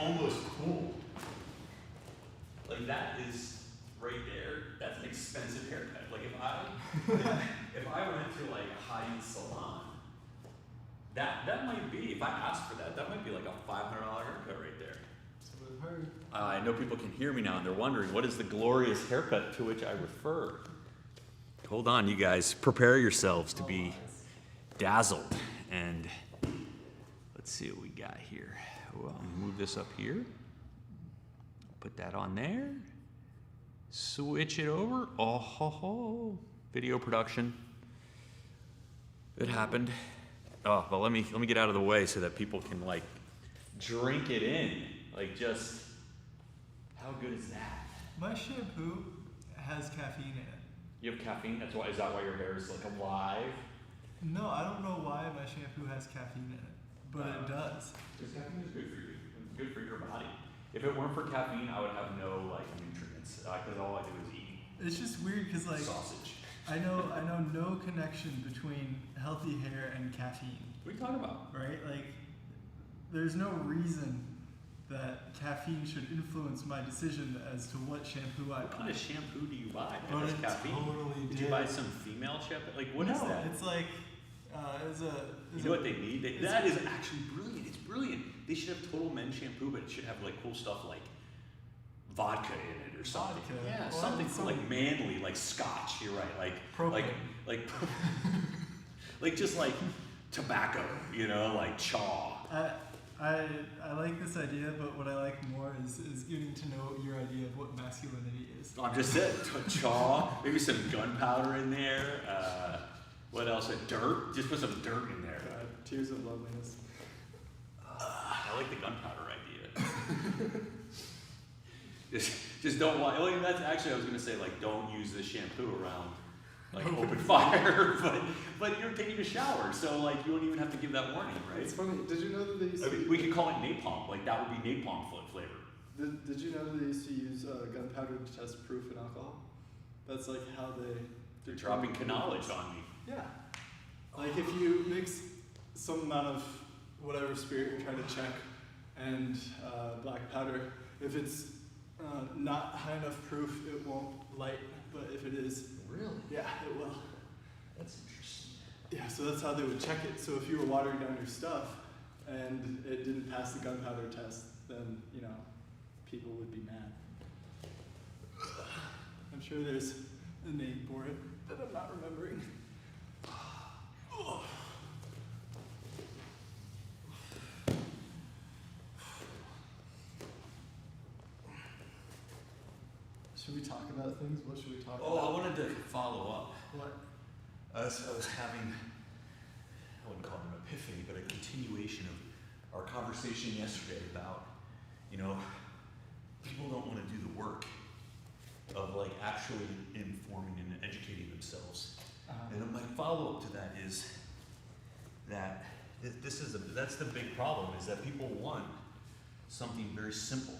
almost cool. Like that is right there. That's an expensive haircut. Like if I went to like a high-end salon, that might be, if I asked for that, that might be like a $500 haircut right there. That's what I've heard. I know people can hear me now and they're wondering, what is the glorious haircut to which I refer? Hold on, you guys. Prepare yourselves to be dazzled. And let's see what we got here. Well, move this up here. Put that on there. Switch it over. Oh, ho, ho. Video production. It happened. Oh, well, let me get out of the way so that people can like drink it in. Like just, how good is that? My shampoo has caffeine in it. You have caffeine? Is that why your hair is like alive? No, I don't know why my shampoo has caffeine in it, but it does. Because caffeine is good for you. It's good for your body. If it weren't for caffeine, I would have no like nutrients. Because all I do is eat. It's just weird because like sausage. I know no connection between healthy hair and caffeine. What are you talking about? Right? Like, there's no reason that caffeine should influence my decision as to what shampoo I buy. What kind of shampoo do you buy that But has it caffeine? totally Did you buy some female shampoo? Like, what is that? It's like, You know what they need? That is actually brilliant. It's brilliant. They should have total men's shampoo, but it should have like cool stuff like vodka in it or something. Vodka. Yeah, Well, something some- like manly, like scotch. You're right. Like Propane. like just like tobacco. You know, like chaw. I like this idea, but what I like more is getting to know your idea of what masculinity is. I'm just saying, chaw. Maybe some gunpowder in there. What else? Dirt. Just put some dirt in there. Tears of loneliness. I like the gunpowder idea. just don't want. Well, that's actually I was gonna say like don't use this shampoo around like open fire, but you're taking a shower, so like you won't even have to give that warning, right? It's funny. Did you know that they used to? We could call it napalm. Like that would be napalm flavor. Did you know that they used to use gunpowder to test proof in alcohol? That's like how They're dropping knowledge on me. Yeah. Like if you mix some amount of whatever spirit you're trying to check and black powder, if it's not high enough proof, it won't light. But if it is, Really? yeah, it will. That's interesting. Yeah, so that's how they would check it. So if you were watering down your stuff and it didn't pass the gunpowder test, then, you know, people would be mad. I'm sure there's a name for it that I'm not remembering. Should we talk about things? What should we talk about? I wanted to follow up. What? I was having, I wouldn't call it an epiphany, but a continuation of our conversation yesterday about, you know, people don't want to do the work of like actually informing and educating themselves. And my follow-up to that is that that's the big problem, is that people want something very simple,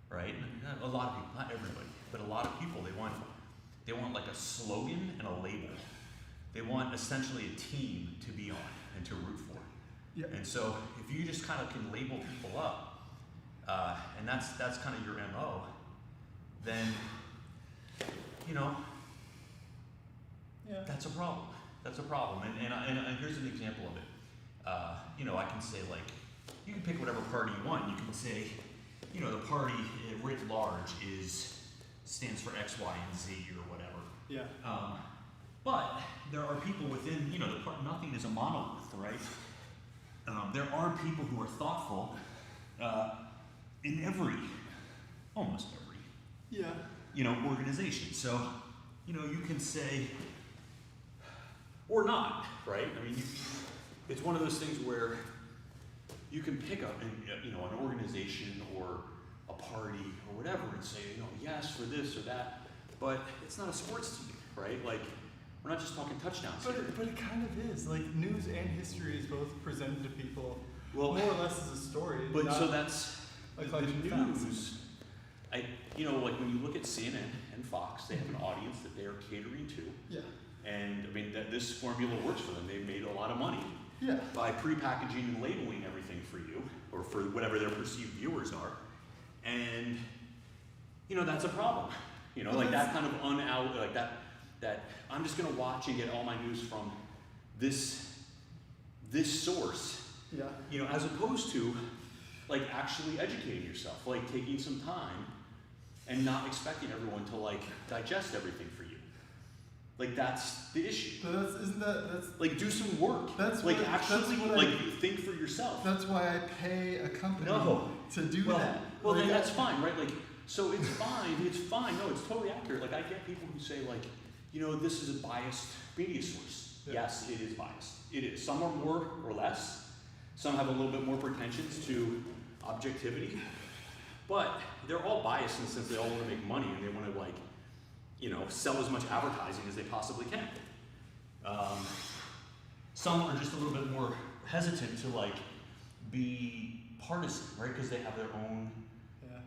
right? A lot of people, not everybody, but a lot of people, they want like a slogan and a label. They want essentially a team to be on and to root for. Yeah. And so if you just kind of can label people up, and that's kind of your MO, then, you know, Yeah. that's a problem. That's a problem. And here's an example of it. You know, I can say like, you can pick whatever party you want. You can say, you know, the party writ large stands for X, Y, and Z or whatever. Yeah. But there are people within, you know, nothing is a monolith, right? There are people who are thoughtful in almost every, Yeah. you know, organization. So, you know, you can say, or not, right? I mean, it's one of those things where you can pick up, you know, an organization or a party or whatever and say, you know, yes for this or that, but it's not a sports team, right? Like, we're not just talking touchdowns here. But it kind of is. Like, news and history is both presented to people Well, more or less as a story. But not so that's a the collection of facts. news. You know, like when you look at CNN and Fox, they have an audience that they are catering to. Yeah. And I mean, this formula works for them. They've made a lot of money Yeah. by pre-packaging and labeling everything for you, or for whatever their perceived viewers that's a problem. Like that kind of like that I'm just gonna watch and get all my news from this source. Yeah. As opposed to like actually educating yourself, like taking some time and not expecting everyone to like digest everything for you. Like that's the issue. But that's like do some work. That's like what, actually that's what like think for yourself. That's why I pay a company to do well, that. Well, like then that's fine, right? Like, so it's fine. It's fine. No, it's totally accurate. Like I get people who say like, this is a biased media source. Yeah. Yes, it is biased. It is. Some are more or less. Some have a little bit more pretensions to objectivity, but they're all biased in the sense they all want to make money and they want to like, sell as much advertising as they possibly can. Some are just a little bit more hesitant to like be partisan, right? Because they have their own,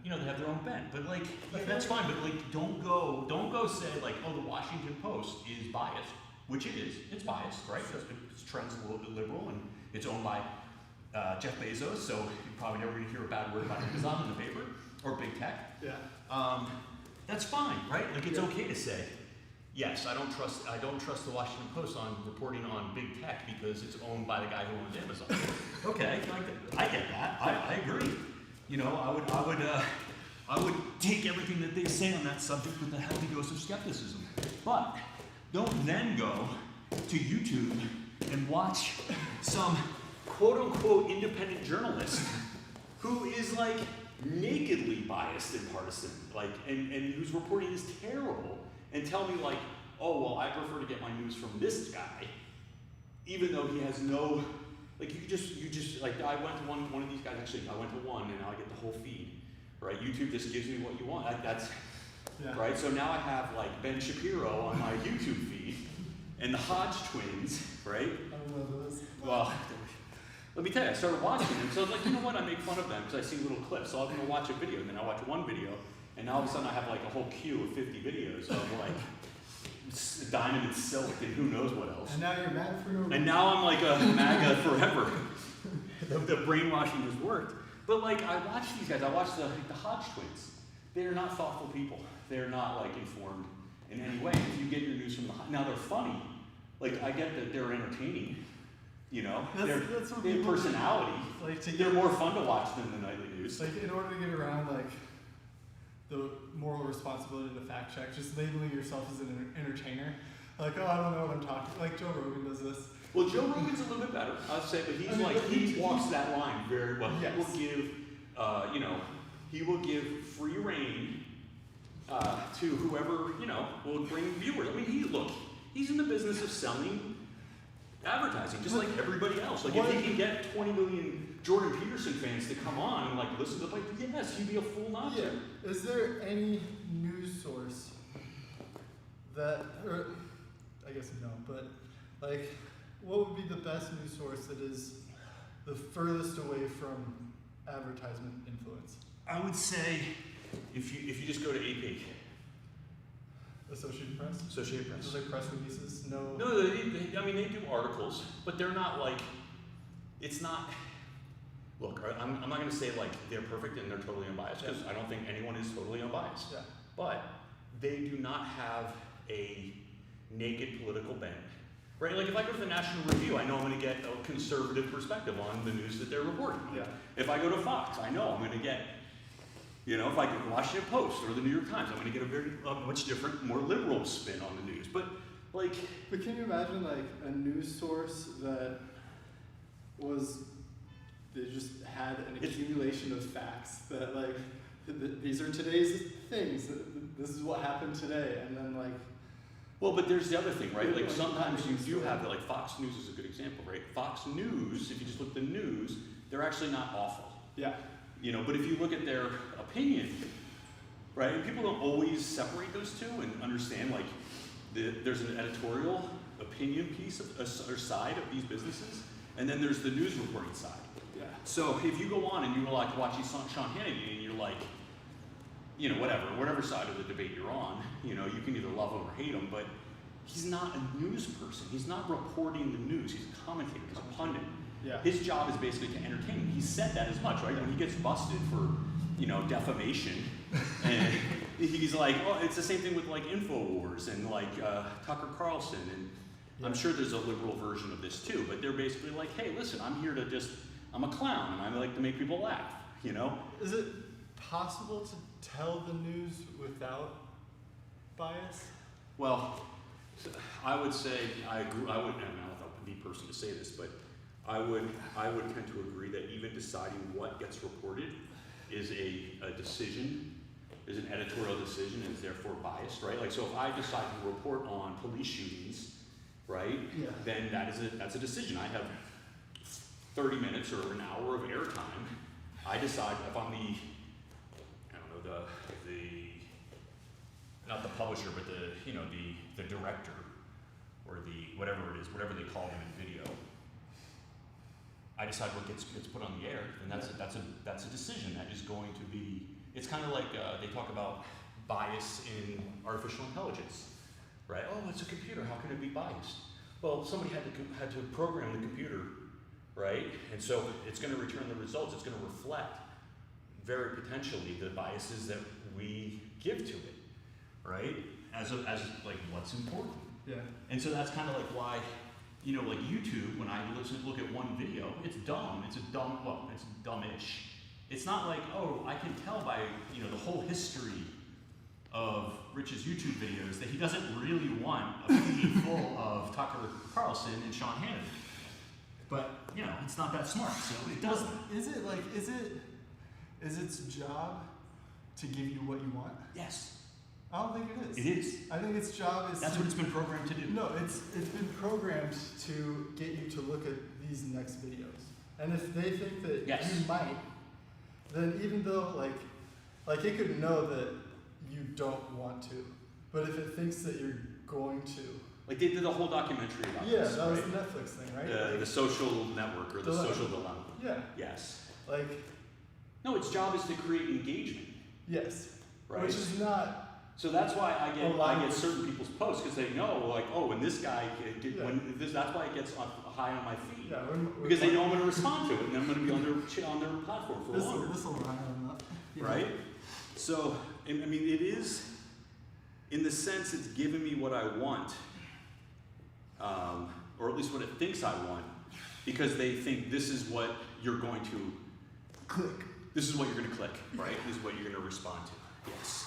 they have their own bent. But like, that's fine. But like, don't go say like, oh, the Washington Post is biased, which it is. It's biased, right? It's trends a little bit liberal and it's owned by Jeff Bezos, so you're probably never going to hear a bad word about Amazon in the paper or big tech. Yeah. That's fine, right? Like it's okay to say, yes, I don't trust the Washington Post on reporting on big tech because it's owned by the guy who owns Amazon. Okay, I get that. I agree. I would take everything that they say on that subject with a healthy dose of skepticism. But don't then go to YouTube and watch some quote unquote independent journalist who is like nakedly biased and partisan, like and whose reporting is terrible, and tell me like, oh well, I prefer to get my news from this guy, even though he has no, like you just like I went to one of these guys actually. I went to one and now I get the whole feed, right? YouTube just gives me what you want. That's right. So now I have like Ben Shapiro on my YouTube feed, and the Hodge twins, right? I don't know those. Well. Let me tell you, I started watching them, so I was like, you know what, I make fun of them because I see little clips, so I'm going to watch a video, and then I watch one video, and now all of a sudden I have like a whole queue of 50 videos of like diamond and silk and who knows what else. And now you're mad for no reason. And now I'm like a MAGA forever. the brainwashing has worked. But like, I watch these guys, I watch the Hodge twins. They're not thoughtful people. They're not like informed in any way. If you get your news from now they're funny. Like, I get that they're entertaining. That's what they have personality. Like they're more fun to watch than the nightly news. Like in order to get around like the moral responsibility to fact check, just labeling yourself as an entertainer. Like, oh, I don't know what I'm talking. Like Joe Rogan does this. Well, Joe Rogan's a little bit better, I'd say, but he walks that line very well. Yes. He will give free reign to whoever will bring viewers. I mean, he's in the business of selling advertising, just like everybody else. Like if he can get 20 million Jordan Peterson fans to come on and like listen to the play, yes, he'd be a fool not to. Yeah. Is there any news source that, or I guess no, but like, what would be the best news source that is the furthest away from advertisement influence? I would say if you just go to AP. Associated Press? Associated Press. Just like press releases? No, they do articles, but they're not like, it's not, look, I'm not going to say like they're perfect and they're totally unbiased, because I don't think anyone is totally unbiased. Yeah. But they do not have a naked political bent, right? Like if I go to the National Review, I know I'm going to get a conservative perspective on the news that they're reporting. Yeah. If I go to Fox, I know I'm going to get, if I go to the Washington Post or the New York Times, I'm going to get a very much different, more liberal spin on the news. But can you imagine like a news source that they just had an accumulation of facts that like, these are today's things, this is what happened today, and then like. Well, but there's the other thing, right? Like sometimes you do have that, like Fox News is a good example, right? Fox News, if you just look at the news, they're actually not awful. Yeah. But if you look at their opinion, right? And people don't always separate those two and understand like there's an editorial opinion piece or side of these businesses, and then there's the news reporting side. Yeah. So if you go on and you're like watching Sean Hannity and you're like, whatever side of the debate you're on, you can either love him or hate him, but he's not a news person. He's not reporting the news. He's a commentator. He's a pundit. Yeah. His job is basically to entertain. He said that as much, right? When he gets busted for, defamation. And he's like, well, it's the same thing with like InfoWars and like Tucker Carlson, and I'm sure there's a liberal version of this too, but they're basically like, hey, listen, I'm here to I'm a clown and I like to make people laugh, Is it possible to tell the news without bias? Well, I would say, I would, and I don't know if I'm the person to say this, but I would tend to agree that even deciding what gets reported is a decision, is an editorial decision, and is therefore biased, right? Like, so if I decide to report on police shootings, right, then that's a decision. I have 30 minutes or an hour of airtime. I decide if I'm not the publisher, but the director, or whatever it is, whatever they call them in video. I decide what gets put on the air, and that's a decision that is going to be. It's kind of like they talk about bias in artificial intelligence, right? Oh, it's a computer. How can it be biased? Well, somebody had to program the computer, right? And so it's going to return the results. It's going to reflect very potentially the biases that we give to it, right? As like what's important. Yeah. And so that's kind of like why, like YouTube, when I look at one video, it's dumb. It's dumbish. It's not like, oh, I can tell by, the whole history of Rich's YouTube videos that he doesn't really want a feed full of Tucker Carlson and Sean Hannity. But, it's not that smart, so it doesn't. Is its job to give you what you want? Yes. I don't think it is. It is. I think its job is That's what it's been programmed to do. No, it's been programmed to get you to look at these next videos. And if they think that you might, then even though like it could know that you don't want to, but if it thinks that you're going to. Like they did a whole documentary about this. Yeah, that was the Netflix thing, right? The Social Network or the Social Dilemma. Yeah. Yes. No, its job is to create engagement. Yes. Right. Which is not. So that's why I get certain people's posts, because they know, like, oh, when this guy that's why it gets high on my feed. Yeah, because they know I'm going to respond to it, and I'm going to be on their platform for longer. This will run on up. Right. So I mean, it is, in the sense, it's giving me what I want, or at least what it thinks I want, because they think this is what you're going to click. This is what you're going to click, right? This is what you're going to respond to. Yes.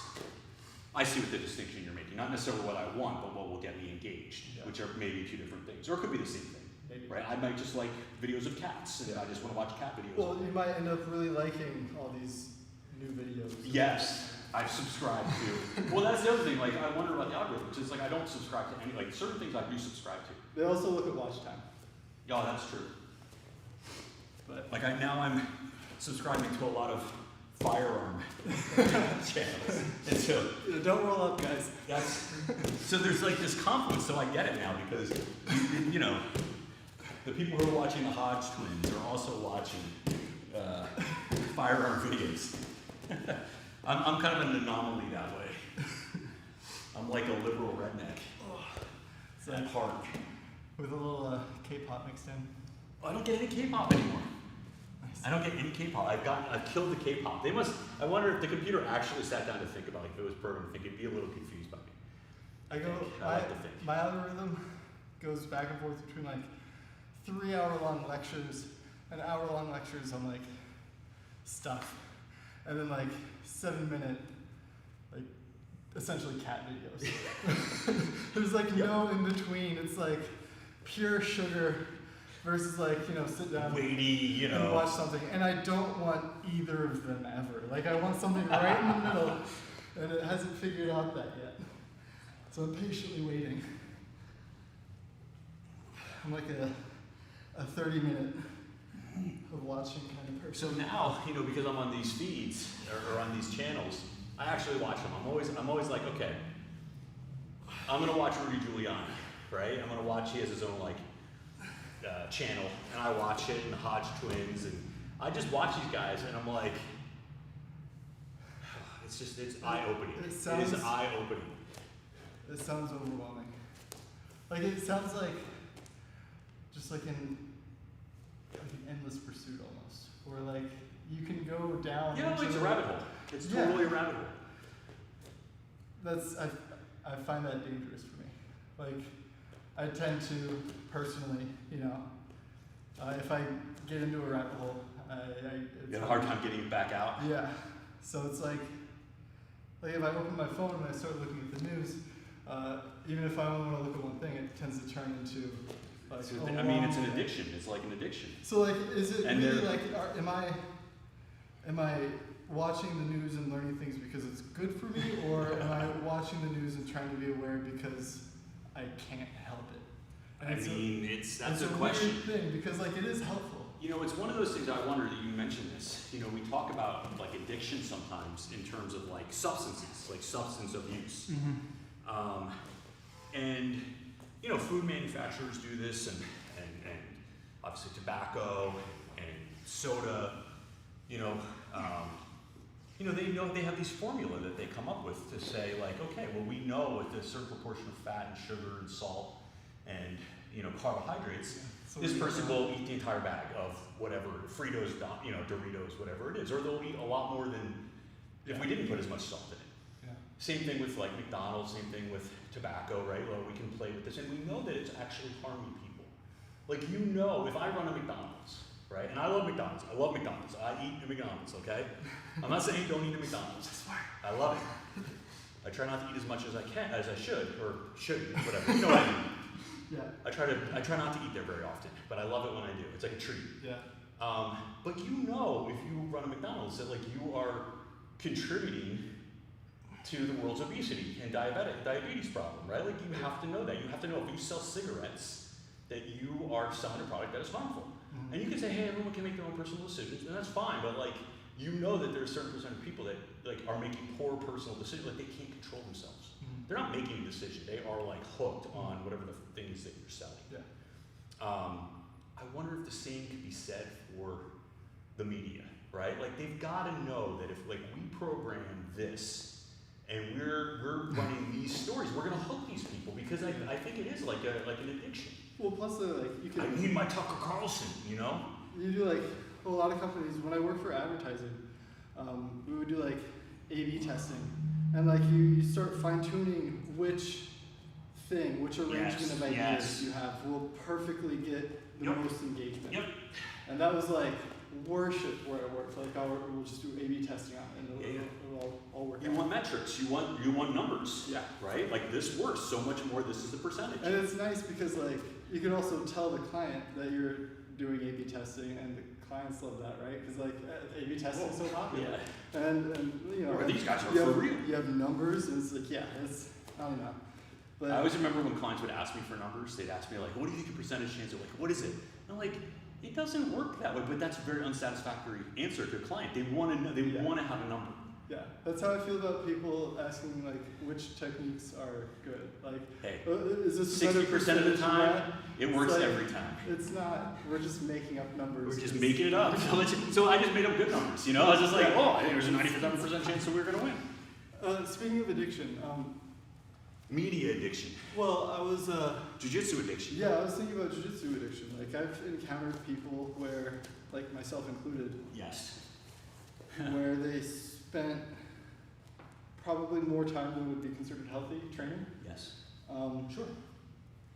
I see what the distinction you're making. Not necessarily what I want, but what will get me engaged, which are maybe two different things. Or it could be the same thing, right? I might just like videos of cats, and I just want to watch cat videos. Well, you might end up really liking all these new videos. Yes, I've subscribed to. Well, that's the other thing. Like, I wonder about the algorithms. It's like I don't subscribe to any, like, certain things I do subscribe to. They also look at watch time. Yeah, that's true. But like I'm subscribing to a lot of firearm channels. And so don't roll up, guys. So there's like this conflict, so I get it now, because the people who are watching the Hodge twins are also watching firearm videos. I'm kind of an anomaly that way. I'm like a liberal redneck. So at heart. With a little K-pop mixed in. I don't get any K-pop anymore. I don't get any K-pop. I've killed the K-pop. I wonder if the computer actually sat down to think about, like, if it was programmed to think, it'd be a little confused by me. My algorithm goes back and forth between like 3-hour-long lectures and hour-long lectures on like stuff, and then like 7-minute, like essentially cat videos. There's like no in between. It's like pure sugar. Versus like, sit down weighty, and watch something. And I don't want either of them ever. Like I want something right in the middle, and it hasn't figured out that yet. So I'm patiently waiting. I'm like a 30-minute of watching kind of person. So now, because I'm on these feeds or on these channels, I actually watch them. I'm always like, okay, I'm gonna watch Rudy Giuliani, right? I'm gonna watch, he has his own like channel, and I watch it, and the Hodge twins, and I just watch these guys, and I'm like, it's eye-opening. It is eye-opening. It sounds overwhelming. Like it sounds like just like an endless pursuit almost, or like you can go down. Yeah, into it's a the- rabbit hole. It's Yeah. totally a rabbit hole. I find that dangerous for me. Like, I tend to personally, if I get into a rabbit hole, You have a hard time getting it back out. Yeah. So it's like if I open my phone and I start looking at the news, even if I only want to look at one thing, it tends to turn into like. So I mean, it's an addiction. It's like an addiction. So like, is it And really they're- like, am I watching the news and learning things because it's good for me, or am I watching the news and trying to be aware because I can't help it? And I mean, that's a weird question. thing because like it is helpful. It's one of those things I wonder that you mentioned this. We talk about like addiction sometimes in terms of like substances, like substance abuse. Mm-hmm. And food manufacturers do this, and obviously tobacco and soda. They have these formula that they come up with to say like, okay, well we know with a certain proportion of fat and sugar and salt and carbohydrates, So this we- person will eat the entire bag of whatever Fritos, Doritos, whatever it is, or they'll eat a lot more than if we didn't put as much salt in it. Yeah. Same thing with like McDonald's, same thing with tobacco, right? Well, we can play with this, and we know that it's actually harming people. Like if I run a McDonald's, right, and I love McDonald's, I eat at McDonald's, okay? I'm not saying don't eat at McDonald's. I love it. I try not to eat as much as I should, or shouldn't, whatever. You know what I mean? Yeah. I try not to eat there very often, but I love it when I do. It's like a treat. Yeah. But if you run a McDonald's, that like you are contributing to the world's obesity and diabetes problem, right? Like you have to know that. You have to know if you sell cigarettes that you are selling a product that is harmful. Mm-hmm. And you can say, hey, everyone can make their own personal decisions, and that's fine. But like that there's a certain percent of people that like are making poor personal decisions, like they can't control themselves. Mm-hmm. They're not making a decision. They are like hooked on whatever the thing is that you're selling. Yeah. I wonder if the same could be said for the media, right? Like they've got to know that if like we program this and we're running these stories, we're gonna hook these people because I think it is like an addiction. Well, plus you can. I need my Tucker Carlson, You do like a lot of companies. When I work for advertising, we would do like A/B testing, and like you start fine tuning which arrangement of ideas you have will perfectly get the most engagement. Yep. And that was like worship where I worked. Like we'll just do A/B testing on it, and it'll all work You out. want metrics. You want numbers. Yeah. Right. Like this works so much more. This is the percentage. And it's nice because like you can also tell the client that you're doing A/B testing, and the clients love that, right? Because like A/B testing is so popular. Yeah. And Or these guys are you for have, real. You have numbers, and it's like it's I don't know. But I always remember when clients would ask me for numbers, they'd ask me like, what do you think your percentage chance of, like, what is it? And I'm like, it doesn't work that way, but that's a very unsatisfactory answer to a client. They want to know, they want to have a number. yeah, that's how I feel about people asking like which techniques are good. Like, Hey, is this a better 60% of the percentage time, than that? it works It's like- every time. It's not. We're just making up numbers. We're just making it up. So I just made up good numbers, I was just like, I think there's a 97% chance that we're going to win. Speaking of addiction, Media addiction. well, I was. Jiu-jitsu addiction. Yeah, I was thinking about jiu-jitsu addiction. Like I've encountered people where, like myself included, Yes. where they spent probably more time than would be considered healthy training. Yes. Sure.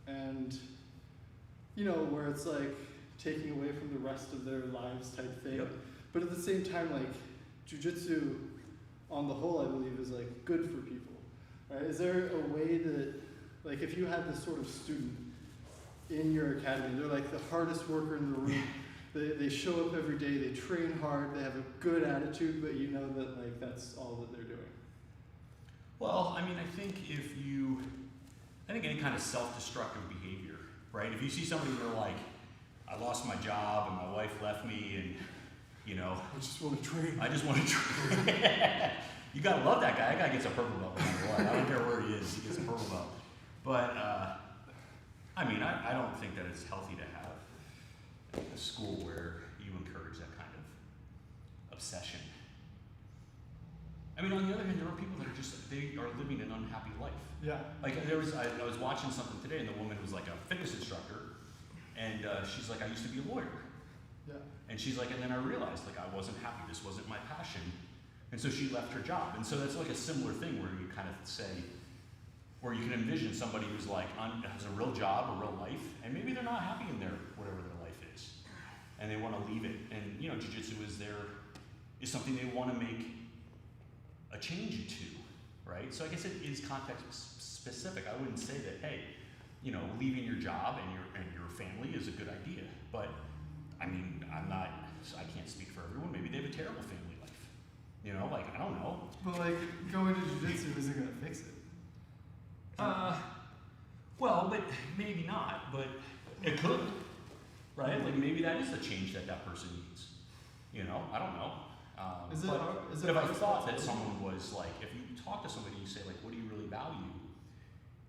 And where it's like taking away from the rest of their lives type thing. Yep. But at the same time, like jiu-jitsu, on the whole, I believe is like good for people. Right? Is there a way that, like, if you had this sort of student in your academy, they're like the hardest worker in the room. They show up every day, they train hard, they have a good attitude, but you know that like that's all that they're doing. Well, I mean, I think any kind of self-destructive behavior, right? If you see somebody who's like, I lost my job and my wife left me and, I just want to train. I just want to train. You gotta love that guy. That guy gets a purple belt no matter what. I don't care where he is, he gets a purple belt. But, I mean, I don't think that it's healthy to have a school where you encourage that kind of obsession. I mean, on the other hand, there are people that they are living an unhappy life. Yeah. Like I was watching something today, and the woman was like a fitness instructor, and she's like, I used to be a lawyer, Yeah. And she's like, and then I realized like I wasn't happy. This wasn't my passion. And so she left her job. And so that's like a similar thing where you kind of say, where you can envision somebody who's like has a real job, a real life, and maybe they're not happy in their whatever their life is, and they want to leave it. And you know, jiu-jitsu is something they want to make a change to, right? So I guess it is context specific. I wouldn't say that, hey, you know, leaving your job and your family is a good idea. But I mean, I can't speak for everyone. Maybe they have a terrible family life. You know, like I don't know. But like going to jiu-jitsu isn't gonna fix it. Well, but maybe not, but it could, right? Like maybe that is the change that person needs. You know, I don't know. But if I thought that someone was like, if you talk to somebody, you say like, what do you really value?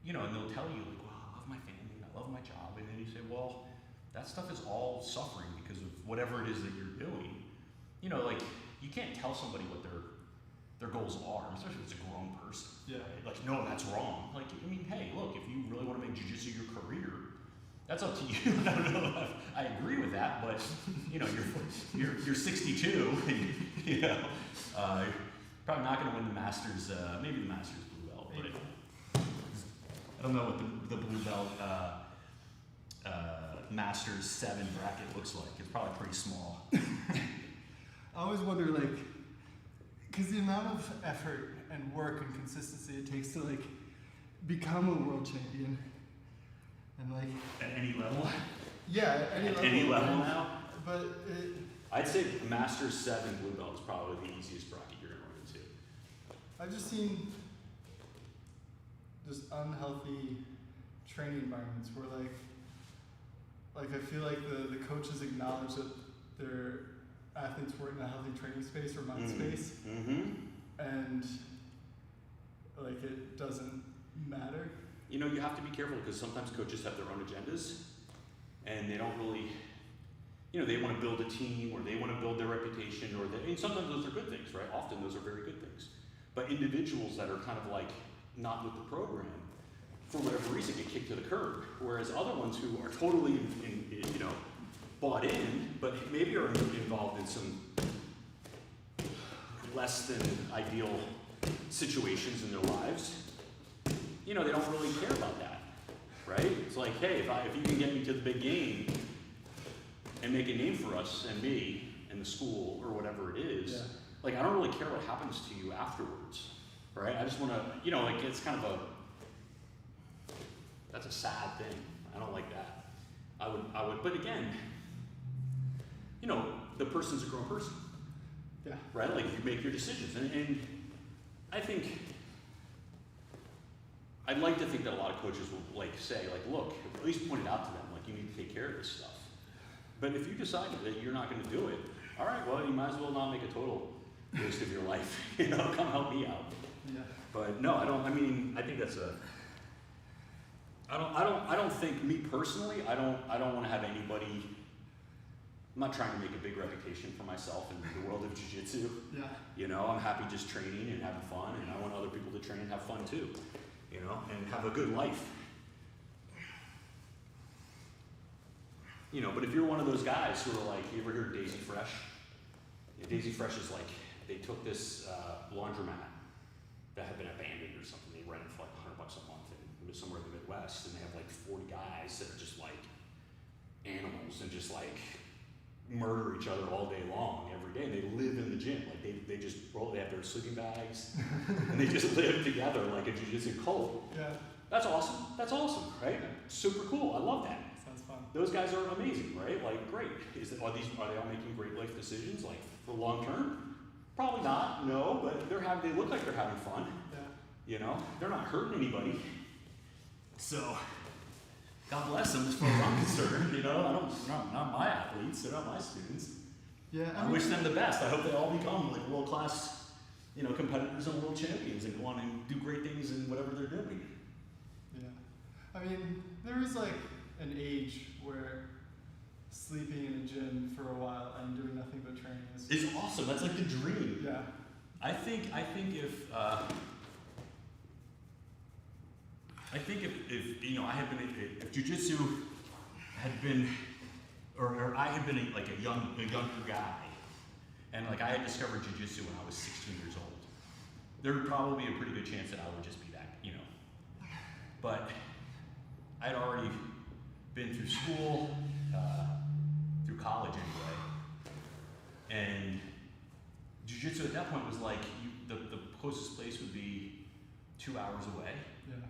You know, and they'll tell you like, well, I love my family, I love my job, and then you say, well, that stuff is all suffering because of whatever it is that you're doing. You know, like you can't tell somebody what their goals are, especially if it's a grown person. Yeah. Right? Like, no, that's wrong. Like, I mean, hey, look, if you really want to make jiu-jitsu your career, that's up to you. I don't know if I agree with that, but you know, you're 62, and you know, probably not going to win the Masters. Maybe the Masters blue belt, but I don't know what the blue belt Masters 7 bracket looks like. It's probably pretty small. I always wonder, like, because the amount of effort and work and consistency it takes to like become a world champion, and like At any level. yeah, at Any level now. But I'd say Masters 7 blue belt is probably the easiest bracket you're going to run into. I've just seen just unhealthy training environments where like I feel like the coaches acknowledge that their athletes weren't in a healthy training space or mind space, and like it doesn't matter. You know, you have to be careful because sometimes coaches have their own agendas, and they don't really, you know, they want to build a team or they want to build their reputation, and sometimes those are good things, right? Often those are very good things. But individuals that are kind of like not with the program, for whatever reason, get kicked to the curb. Whereas other ones who are totally, you know, bought in, but maybe are involved in some less than ideal situations in their lives, you know, they don't really care about that, right? It's like, hey, if you can get me to the big game and make a name for us and me and the school or whatever it is, like I don't really care what happens to you afterwards, right? I just want to, you know, like it's kind of that's a sad thing. I don't like that. I would, but again, you know, the person's a grown person. Yeah. Right? Like you make your decisions. And I think, I'd like to think that a lot of coaches will like say, like, look, at least point it out to them, like you need to take care of this stuff. But if you decide that you're not going to do it, all right, well, you might as well not make a total waste of your life. You know, come help me out. Yeah. But no, I think that's I don't think, me personally, I don't want to have anybody. I'm not trying to make a big reputation for myself in the world of jiu-jitsu. Yeah. You know, I'm happy just training and having fun, and I want other people to train and have fun too. You know, and have a good life. You know, but if you're one of those guys who are like, you ever hear of Daisy Fresh? Yeah, Daisy Fresh is like, they took this laundromat that had been abandoned or something. They rented for like $100 a month in somewhere in the Midwest, and they have like 40 guys that are just like animals and just like murder each other all day long, every day. And they live in the gym. Like they just roll, they have their sleeping bags, and they just live together like a jiu-jitsu cult. Yeah. That's awesome. That's awesome, right? Super cool. I love that. Sounds fun. Those guys are amazing, right? Like, great. Are they all making great life decisions, like for long term? Probably not. No, but they look like they're having fun. Yeah. You know, they're not hurting anybody. So, God bless them as far as I'm concerned. You know, not my athletes. They're not my students. Yeah. I wish them the best. I hope they all become like world class, you know, competitors and world champions and go on and do great things in whatever they're doing. Yeah. I mean, there is like an age where sleeping in a gym for a while and doing nothing but training is It's awesome. That's like the dream. yeah. I think if you know, if jiu-jitsu had been or I had been a younger guy, and like I had discovered jiu-jitsu when I was 16 years old. There would probably be a pretty good chance that I would just be that, you know. But I'd already been through school, through college anyway, and jiu-jitsu at that point was like the closest place would be 2 hours away. Yeah.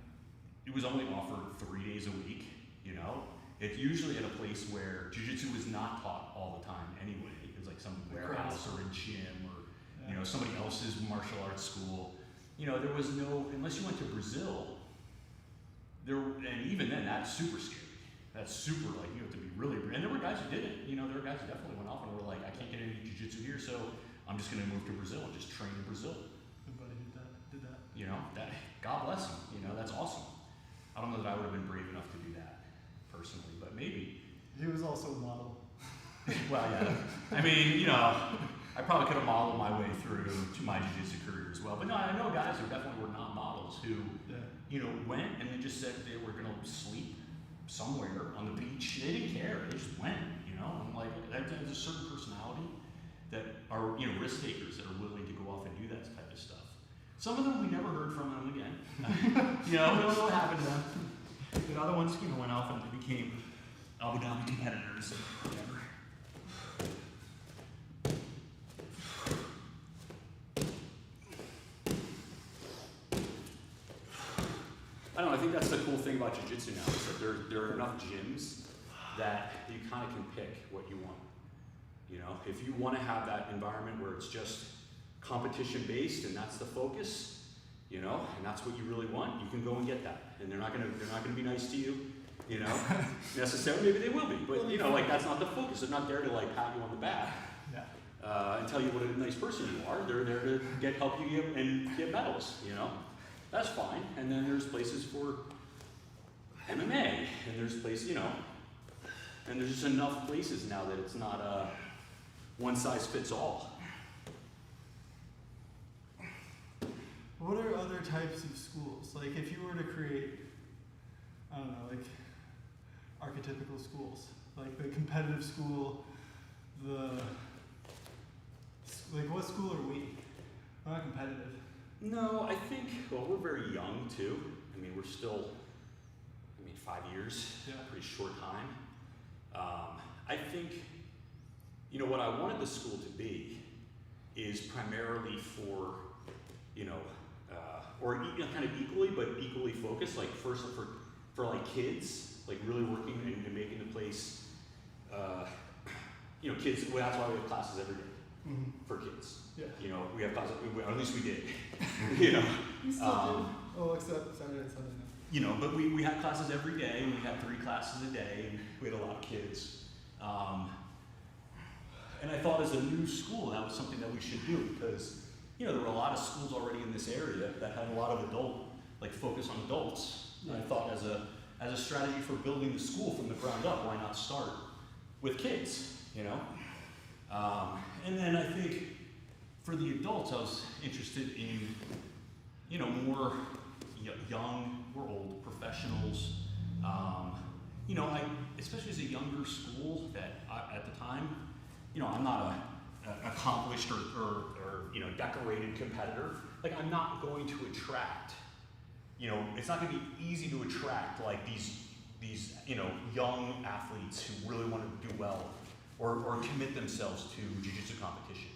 It was only offered 3 days a week, you know. It's usually at a place where jiu-jitsu was not taught all the time anyway. It was like some warehouse or a gym or you know, somebody else's martial arts school. You know, there was no, unless you went to Brazil, and even then, that's super scary. That's super, like, you have to be really, and there were guys who did it. You know, there were guys who definitely went off and were like, I can't get any jiu-jitsu here, so I'm just gonna move to Brazil and just train in Brazil. Everybody did that. You know, that, God bless him, you know, that's awesome. I don't know that I would have been brave enough to do that, personally, but maybe. He was also a model. Well, yeah, I mean, you know, I probably could have modeled my way through to my jiu-jitsu career as well. But no, I know guys who definitely were not models who, you know, went and they just said they were going to sleep somewhere on the beach. They didn't care. They just went, you know. I'm like, there's a certain personality that are, you know, risk takers that are willing to go off and do that type of stuff. Some of them we never heard from them again. You know, we don't know what happened to them. The other ones, you know, went off and they became Abu Dhabi competitors and whatever. I don't know, I think that's the cool thing about jiu-jitsu now, is that there are enough gyms that you kind of can pick what you want. You know, if you want to have that environment where it's just competition based and that's the focus, you know, and that's what you really want, you can go and get that. And they're not gonna be nice to you, you know, necessarily. Maybe they will be, but you know, like that's not the focus. They're not there to like pat you on the back and tell you what a nice person you are. They're there to help you get medals, you know. That's fine. And then there's places for MMA, and there's places, you know, and there's just enough places now that it's not a one size fits all. What are other types of schools? Like if you were to create, I don't know, like archetypical schools, like the competitive school, like what school are we? We're not competitive. No, I think, well, we're very young too. I mean, we're still, 5 years, pretty short time. I think, you know, what I wanted the school to be is primarily for, you know, or kind of equally, but equally focused, like first for like kids, like really working and making the place, you know, kids, well, that's why we have classes every day for kids. Yeah. You know, we have classes, or at least we did, you know. We still do. Oh, except Saturday and Sunday now. You know, but we had classes every day, and we had 3 classes a day, and we had a lot of kids. And I thought as a new school, that was something that we should do, because, you know, there were a lot of schools already in this area that had a lot of focus on adults. And I thought as a strategy for building the school from the ground up, why not start with kids, you know? And then I think for the adults, I was interested in, you know, more young or old professionals. You know, especially as a younger school that at the time, you know, I'm not an accomplished or you know, decorated competitor. Like, I'm not going to attract, you know, it's not going to be easy to attract like these you know, young athletes who really want to do well or commit themselves to jiu-jitsu competition.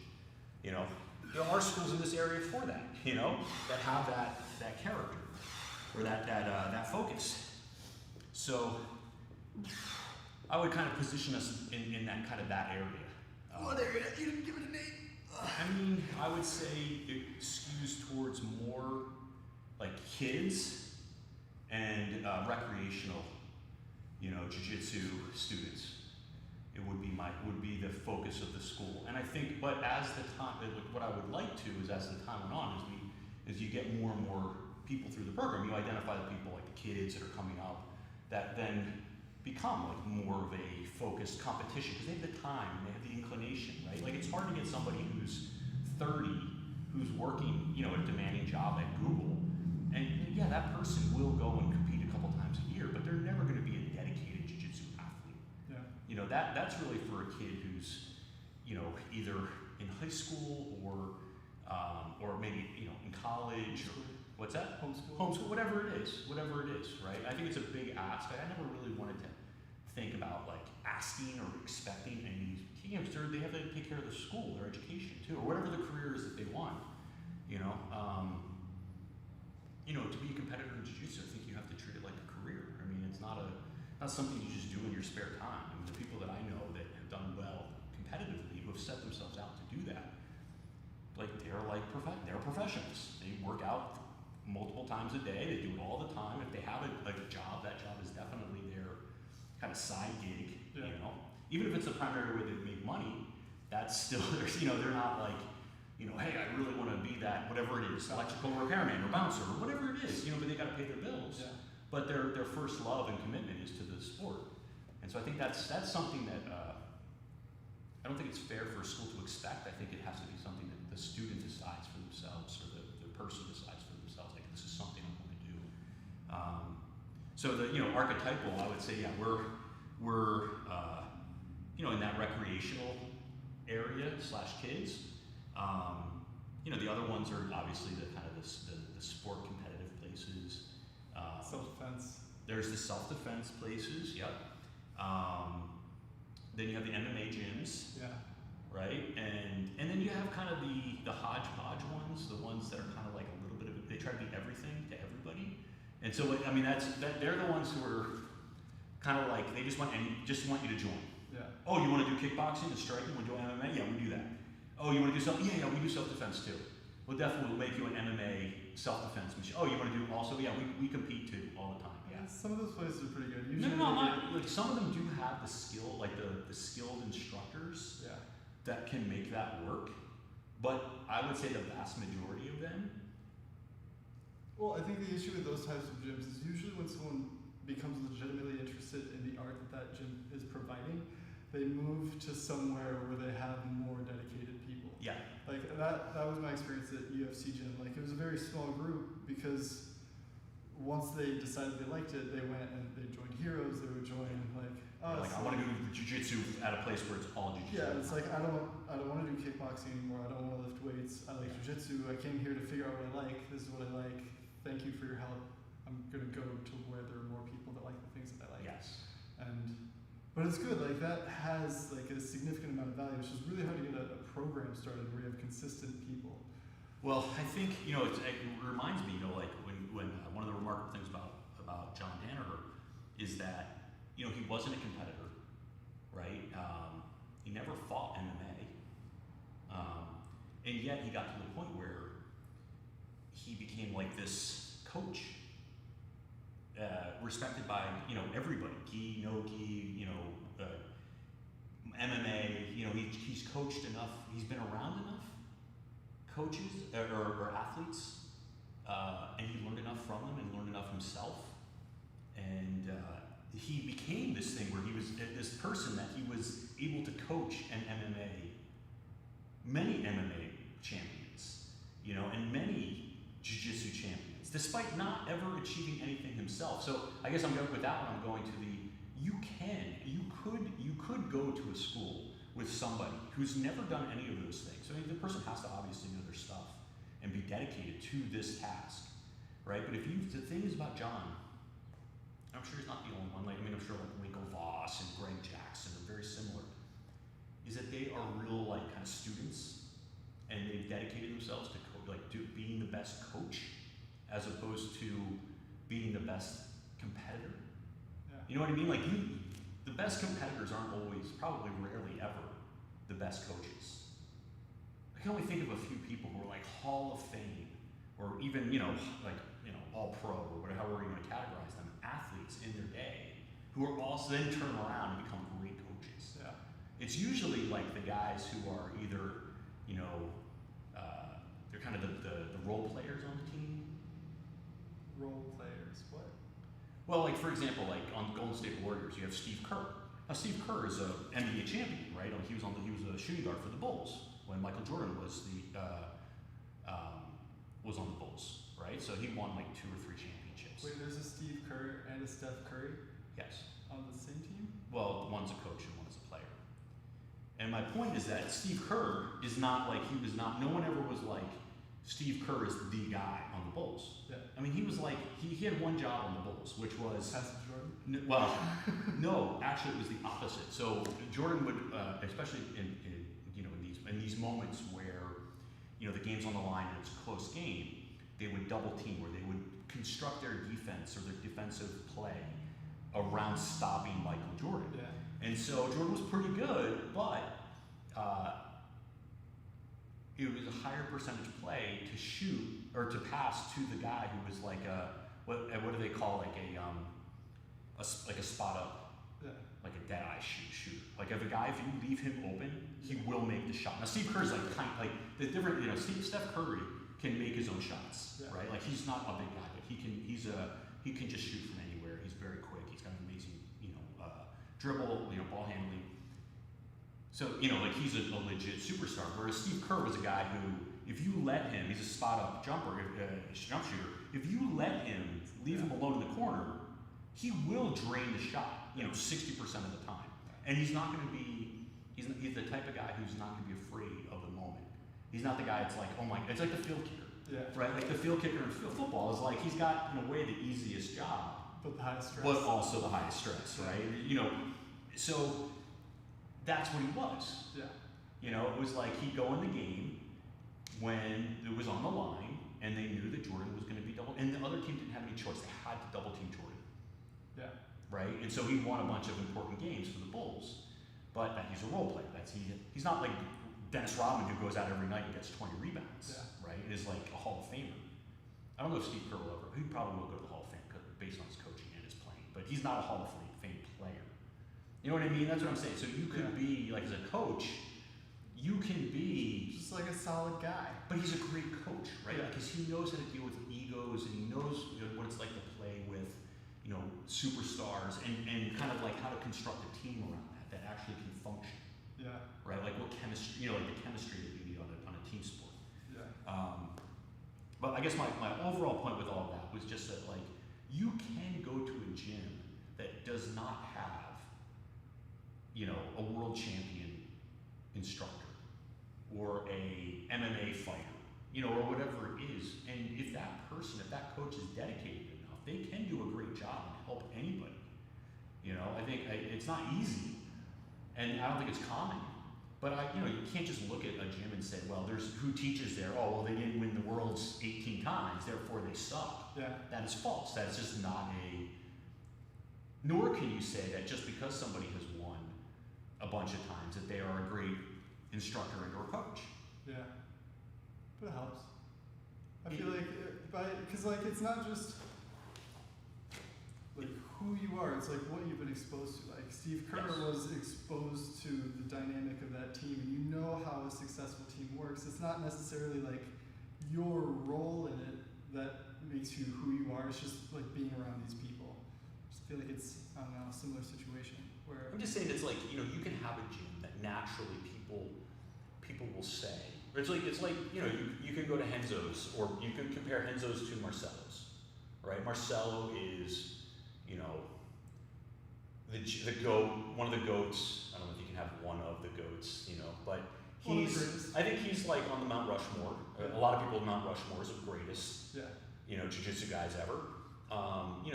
You know, there are schools in this area for that, you know, that have that character or that focus. So I would kind of position us in that kind of that area. What area? You didn't give it a name. I mean, I would say it skews towards more like kids and recreational, you know, jiu-jitsu students. It would be the focus of the school. And I think, but as the time, what I would like to is as the time went on, as you get more and more people through the program, you identify the people like the kids that are coming up that then become like more of a focused competition because they have the time, they have the inclination, right? Like it's hard to get somebody who's 30, who's working, you know, a demanding job at Google, and yeah, that person will go and compete a couple times a year, but they're never going to be a dedicated jiu-jitsu athlete. Yeah. You know, that's really for a kid who's, you know, either in high school or maybe, you know, in college or what's that? Homeschool, whatever it is, right? I think it's a big ask. I never really wanted to think about like asking or expecting any, you know, they have to take care of their school, their education too, or whatever the career is that they want. You know, to be a competitor in jiu-jitsu, I think you have to treat it like a career. I mean, it's not something you just do in your spare time. I mean, the people that I know that have done well competitively, who have set themselves out to do that, like they're professionals. They work out multiple times a day. They do it all the time. If they have a job, that job is definitely their kind of side gig. Yeah. You know, even if it's the primary way they make money, that's still you know, they're not like, you know, hey, I really want to be that, whatever it is, electrical repairman or bouncer or whatever it is, you know, but they got to pay their bills. Yeah. But their first love and commitment is to the sport. And so I think that's something that I don't think it's fair for a school to expect. I think it has to be something that the student decides for themselves, or the person decides for themselves. Like, this is something I want to do. So the, you know, archetypal, I would say, yeah, we're you know, in that recreational area / kids. You know, the other ones are obviously the kind of the sport competitive places. Self-defense. There's the self-defense places, yep. Then you have the MMA gyms, Yeah. right? And then you have kind of the hodgepodge ones, the ones that are kind of like a little bit of, they try to be everything to everybody. And so, I mean, they're the ones who are kind of like, they just want you to join. Yeah. Oh, you want to do kickboxing and striking? Want to do MMA? Yeah, we do that. Oh, you want to do yeah, we do self-defense too. We'll definitely make you an MMA self-defense machine. Oh, you want to do also? Yeah, we compete too all the time. Yeah. Some of those places are pretty good. Like some of them do have the skill, like the skilled instructors. Yeah. That can make that work. But I would say the vast majority of them. Well, I think the issue with those types of gyms is usually when someone becomes legitimately interested in the art that gym is providing, they move to somewhere where they have more dedicated people. Yeah. Like that was my experience at UFC gym. Like, it was a very small group because once they decided they liked it, they went and they joined Heroes. They would join like us. Like, I want to do jiu-jitsu at a place where it's all jiu-jitsu. Yeah, it's like I don't want to do kickboxing anymore. I don't want to lift weights. I like jiu-jitsu. I came here to figure out what I like. This is what I like. Thank you for your help. I'm gonna go to where there are more people that like the things that I like. Yes. But it's good, like that has like a significant amount of value. It's just really hard to get a program started where you have consistent people. Well, I think, you know, it reminds me, you know, like when one of the remarkable things about John Danaher is that, you know, he wasn't a competitor, right? He never fought MMA, and yet he got to the point where he became like this coach. Respected by, you know, everybody, gi, no gi, you know, MMA, you know, he's coached enough, he's been around enough coaches or athletes, and he learned enough from them and learned enough himself, and he became this thing where he was this person that he was able to coach many MMA champions, you know, and many jiu-jitsu champions, despite not ever achieving anything himself. So I guess I'm going with that one. I'm going to you could go to a school with somebody who's never done any of those things. I mean, the person has to obviously know their stuff and be dedicated to this task, right? But the thing is about John, I'm sure he's not the only one. Like, I mean, I'm sure like Winkle Voss and Greg Jackson are very similar. Is that they are real like kind of students, and they've dedicated themselves to being the best coach, as opposed to being the best competitor. Yeah. You know what I mean? Like the best competitors aren't always, probably rarely ever, the best coaches. I can only think of a few people who are like Hall of Fame, or even, you know, like, you know, all pro, or whatever, however you want to categorize them, athletes in their day, who are also then turn around and become great coaches. Yeah. It's usually like the guys who are either, you know, they're kind of the role players on the team. Role players, what? Well, like for example, like on Golden State Warriors, you have Steve Kerr. Now Steve Kerr is a NBA champion, right? He was a shooting guard for the Bulls when Michael Jordan was on the Bulls, right? So he won like 2 or 3 championships. Wait, there's a Steve Kerr and a Steph Curry Yes. on the same team? well, one's a coach and one is a player. And my point is that Steve Kerr is not like, no one ever was like, Steve Kerr is the guy on the Bulls. Yeah. I mean, he was like, he had one job on the Bulls, which was, Pass to Jordan. well, no, actually it was the opposite. So Jordan would, especially in these moments where, the game's on the line and it's a close game, they would double team, where they would construct their defense or their defensive play around stopping Michael Jordan. Yeah. And so Jordan was pretty good, but it was a higher percentage play to shoot or to pass to the guy who was like what do they call a spot up, Yeah. like a dead eye shooter. Like if you leave him open, he will make the shot. Now Steve Kerr's like the different, Steph Curry can make his own shots, Yeah. right? Like he's not a big guy, but he can just shoot from anywhere. He's very quick. He's got an amazing, dribble, ball handling. So, he's a legit superstar. Whereas Steve Kerr was a guy who, if you let him, he's a spot up jump shooter. If you let him, leave him alone in the corner, he will drain the shot, 60% of the time. And he's not going to be, he's the type of guy who's not going to be afraid of the moment. He's not the guy that's like, oh my, it's like the field kicker. Yeah. Right? Like the field kicker in football is like, he's got, in a way, the easiest job. But the highest stress. But also the highest stress, right? So that's what he was. Yeah. It was like he'd go in the game when it was on the line and they knew that Jordan was going to be double, and the other team didn't have any choice. They had to double team Jordan. Yeah. Right? And so he won a bunch of important games for the Bulls. But he's a role player. He's not like Dennis Rodman who goes out every night and gets 20 rebounds. Yeah. Right? And is like a Hall of Famer. I don't know if Steve Kerr will ever. He probably will go to the Hall of Fame based on his coaching and his playing. But he's not a Hall of Fame player. You know what I mean? That's what I'm saying. So you could be, like as a coach, you can be Just like a solid guy. but he's a great coach, right? Yeah. Because he knows how to deal with egos and he knows what it's like to play with, superstars and kind of like how to construct a team around that actually can function, Yeah. right? Like what chemistry, like the chemistry that you need on a team sport. Yeah. But I guess my overall point with all of that was just that like you can go to a gym that does not have, a world champion instructor or a MMA fighter, or whatever it is. And if that coach is dedicated enough, they can do a great job and help anybody. I think it's not easy, and I don't think it's common. But you can't just look at a gym and say, well, there's who teaches there. Oh, well, they didn't win the worlds 18 times, therefore they suck. Yeah. That is false. That's just not nor can you say that just because somebody has won a bunch of times that they are a great instructor and or coach. Yeah. But it helps. I feel like, because it's not just like who you are, it's like what you've been exposed to. Like Steve Kerr Yes. was exposed to the dynamic of that team, and you know how a successful team works. It's not necessarily like your role in it that makes you who you are. It's just like being around these people. I just feel like it's, I don't know, a similar situation where. I'm just saying it's like, you can have a gym that naturally people will say. It's like you can go to Henzo's, or you can compare Henzo's to Marcelo's, right? Marcelo is, the goat, one of the goats. I don't know if you can have one of the goats, but One of the greatest. I think he's like on the Mount Rushmore. A lot of people Mount Rushmore is the greatest, Yeah. jiu-jitsu guys ever.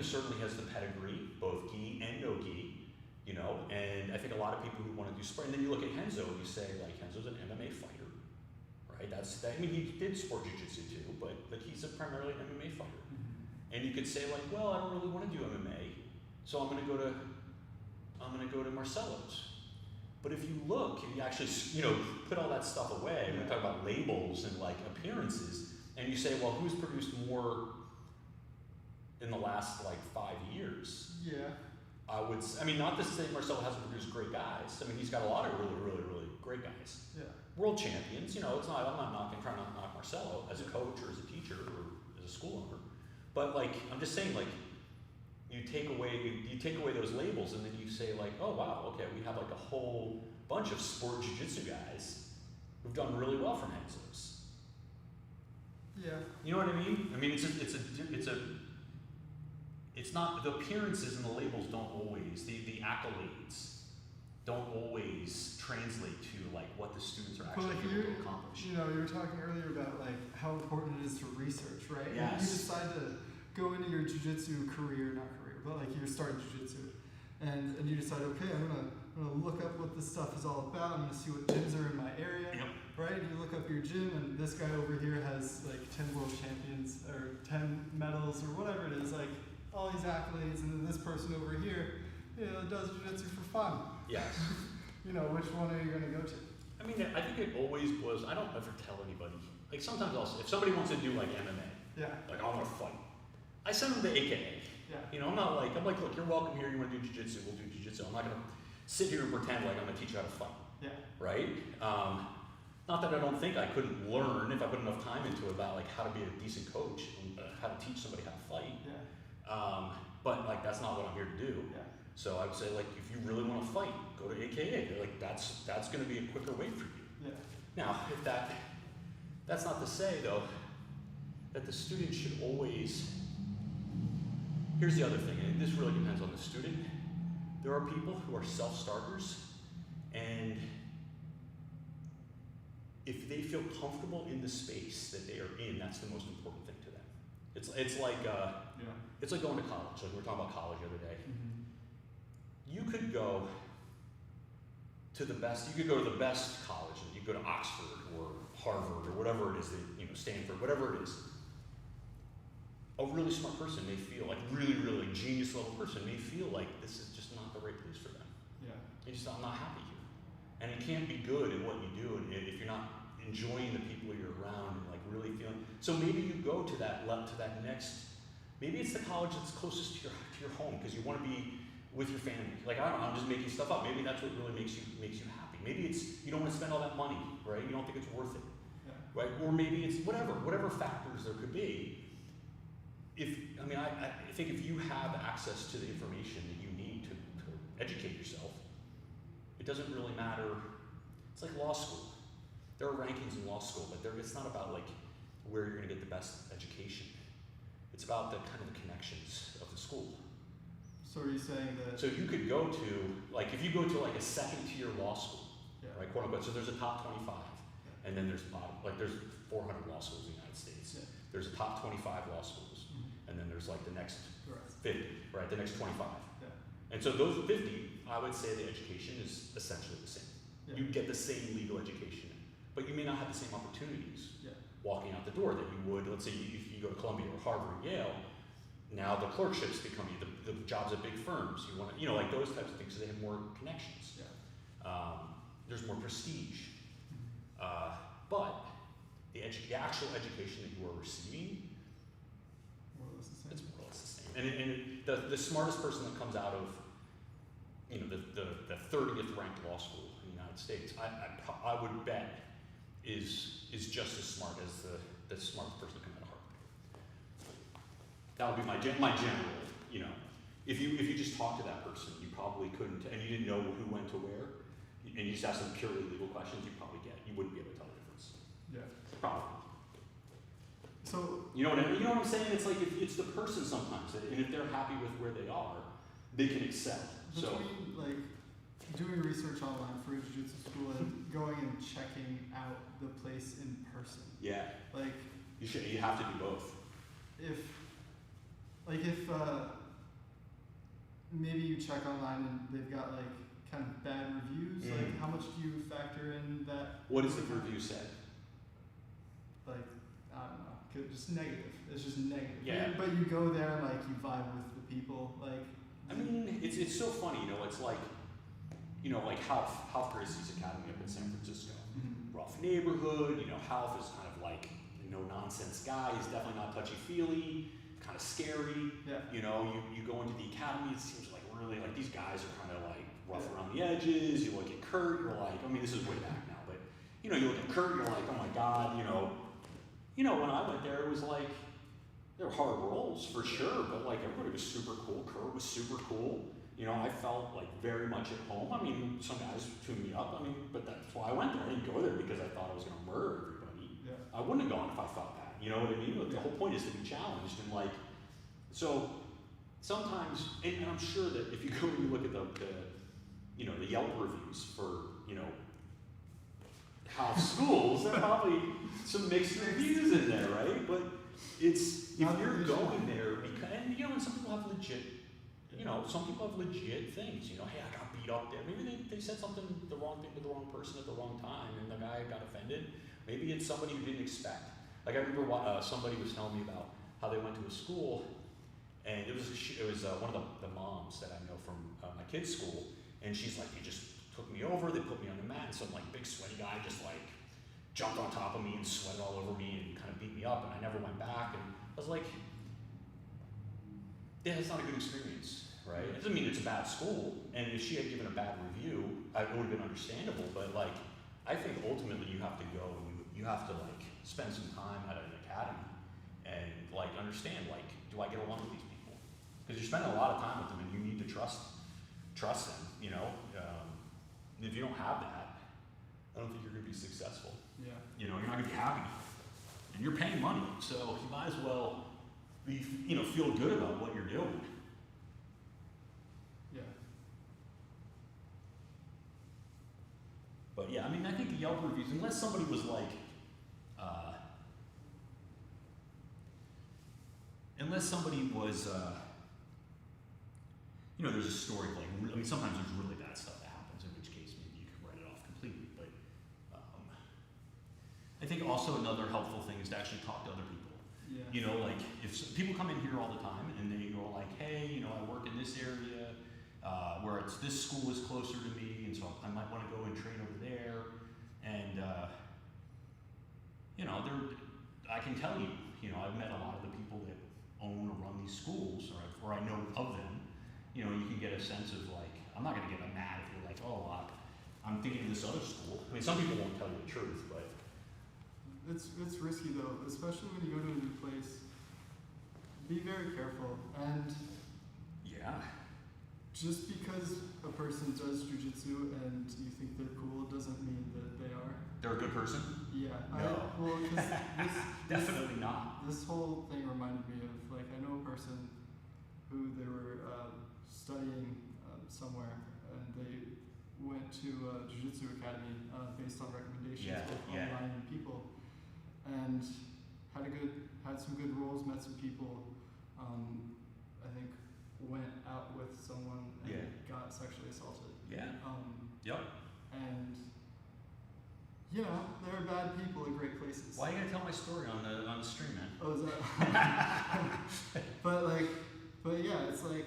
Certainly has the pedigree, both gi and no gi, and I think a lot of people who want to do sport, and then you look at Henzo and you say, like, Henzo's an MMA fighter, right? He did sport jiu-jitsu too, but he's primarily an MMA fighter. Mm-hmm. And you could say, like, well, I don't really want to do MMA, so I'm going to go to Marcelo's. But if you look and you actually, put all that stuff away, Yeah. we talk about labels and like appearances, and you say, well, who's produced more in the last like 5 years? Yeah. Not to say Marcelo hasn't produced great guys. He's got a lot of really, really, really great guys. Yeah. World champions, it's not, I'm not trying to knock Marcelo as a coach or as a teacher or as a school owner. But like, I'm just saying, like, you take away those labels and then you say like, oh wow, okay, we have like a whole bunch of sport jiu-jitsu guys who've done really well from Henzo's. Yeah. You know what I mean? it's not, the appearances and the labels don't always, the accolades don't always translate to like what the students are actually able to accomplish. You know, you were talking earlier about like how important it is to research, right? Yes. And you decide to go into your jiu-jitsu career, not career, but like you're starting jiu-jitsu, and you decide, okay, I'm gonna look up what this stuff is all about. I'm gonna see what gyms are in my area, right? You look up your gym, and this guy over here has like 10 world champions or 10 medals or whatever it is, like all these accolades, and then this person over here, you know, does jiu-jitsu for fun. Yes. You know, which one are you gonna go to? I mean, I think it always was, I don't ever tell anybody, like sometimes if somebody wants to do like MMA, like I want to fight, I send them to AKA. Yeah. You know, I'm like, look, you're welcome here, you want to do jiu-jitsu, we'll do jiu-jitsu. I'm not going to sit here and pretend like I'm going to teach you how to fight. Yeah. Right? Not that I don't think I couldn't learn if I put enough time into it about like how to be a decent coach and how to teach somebody how to fight. Yeah. But like that's not what I'm here to do. Yeah. So I would say like if you really want to fight, go to AKA. Like that's going to be a quicker way for you. Yeah. Now, if that's not to say though that the student should always. Here's the other thing, and this really depends on the student. There are people who are self-starters, and if they feel comfortable in the space that they are in, that's the most important thing to them. It's like it's like going to college. Like we were talking about college the other day. Mm-hmm. You could go to the best. You could go to the best college. You could go to Oxford or Harvard or whatever it is that Stanford, whatever it is. A really smart person may feel like really genius level person may feel like this is just not the right place for them. Yeah. They just I'm not happy here, and it can't be good at what you do if you're not enjoying the people you're around and like really feeling. So maybe you go to that next. Maybe it's the college that's closest to your home because you want to be with your family. Like I don't know, I'm just making stuff up. Maybe that's what really makes you happy. Maybe it's you don't want to spend all that money, right? You don't think it's worth it, right? Or maybe it's whatever factors there could be. I think if you have access to the information that you need to educate yourself, it doesn't really matter. It's like law school. There are rankings in law school, but it's not about like where you're going to get the best education. It's about the kind of the connections of the school. So are you saying that? So you could go to like if you go to like a second tier law school, right, quote unquote. So there's a top 25, and then there's bottom like there's 400 law schools in the United States. Yeah. There's a top 25 law schools. And then there's like the next 50, right? The next 25. Yeah. And so those 50, I would say the education is essentially the same. Yeah. You get the same legal education, but you may not have the same opportunities walking out the door that you would, let's say if you go to Columbia or Harvard or Yale, now the clerkships become the jobs at big firms. You want to, like those types of things, so they have more connections. Yeah. There's more prestige. But the actual education that you are receiving, it's more or less the same. And the smartest person that comes out of, the 30th ranked law school in the United States, I would bet is just as smart as the smartest person that comes out of Harvard. That would be my general, if you just talk to that person, you probably couldn't, and you didn't know who went to where, and you just ask them purely legal questions, you wouldn't be able to tell the difference. Yeah. Probably. So you know what I'm saying? It's like it's the person sometimes, and if they're happy with where they are, they can excel. Between like doing research online for a jiu-jitsu school and going and checking out the place in person. Yeah. Like you have to do both. If maybe you check online and they've got like kind of bad reviews, like how much do you factor in that? What does the review say? Like I don't know, just negative. It's just negative. Yeah. But you go there and like you vibe with the people, like. I mean, it's so funny, it's like, like Half Gracie's Academy up in San Francisco. Mm-hmm. Rough neighborhood, Half is kind of like no nonsense guy. He's definitely not touchy feely, kind of scary. Yeah. You go into the academy, it seems like really like these guys are kind of like rough around the edges. You look at Kurt, you're like, this is way back now, but you look at Kurt, you're like, oh my God, when I went there, it was like, there were hard rolls for sure, but like everybody was super cool. Kurt was super cool. I felt like very much at home. Some guys tuned me up. But that's why I went there. I didn't go there because I thought I was going to murder everybody. Yeah. I wouldn't have gone if I thought that. You know what I mean? Like, the whole point is to be challenged and like, so sometimes, and I'm sure that if you go and you look at the you know, the Yelp reviews for, you know, house schools, there are probably some mixed reviews in there, right? But it's, if you're going there, because, and you know, and some people have legit, you know, some people have legit things, you know, hey, I got beat up there. Maybe they said something, the wrong thing to the wrong person at the wrong time, and the guy got offended. Maybe it's somebody who didn't expect. Like I remember somebody was telling me about how they went to a school, and it was one of the moms that I know from my kid's school, and she's like, they just took me over, they put me on the mat, and some like big sweaty guy just like jumped on top of me and sweated all over me and kind of beat me up, and I never went back. And I was like, yeah, it's not a good experience, right? It doesn't mean it's a bad school, and if she had given a bad review, it would have been understandable, but like, I think ultimately you have to go and you have to like spend some time at an academy and like understand, like, do I get along with these people? Because you're spending a lot of time with them and you need to trust them, you know? If you don't have that, I don't think you're gonna be successful. Yeah. You know, you're not gonna be happy. And you're paying money, so you might as well be, you know, feel good about what you're doing. Yeah. But yeah, I mean, I think the Yelp reviews, unless somebody was like, you know, there's a story like, I mean, sometimes there's really bad stuff that happens, in which case maybe you can write it off completely. But I think also another helpful thing is to actually talk to other people. Yeah. You know, like if people come in here all the time and they go like, hey, you know, I work in this area where this school is closer to me, and so I might want to go and train over there. And you know, I can tell you, you know, I've met a lot of the people that own or run these schools, or I know of them. You know, you can get a sense of like, I'm not going to get mad if you're like, oh, I'm thinking of this other school. I mean, some people won't tell you the truth, but It's risky though, especially when you go to a new place. Be very careful, and yeah, just because a person does jujitsu and you think they're cool doesn't mean that they are. they're a good person. Yeah. No. Well, because Definitely not. this whole thing reminded me of, like, I know a person who they were studying somewhere, and they went to a jiu-jitsu academy based on recommendations of online people, and had some good roles, met some people. I think went out with someone and got sexually assaulted. Yeah. Yep. And you know, there are bad people in great places. Why are you gonna tell my story on the stream, man? Oh, is that? but yeah, it's like.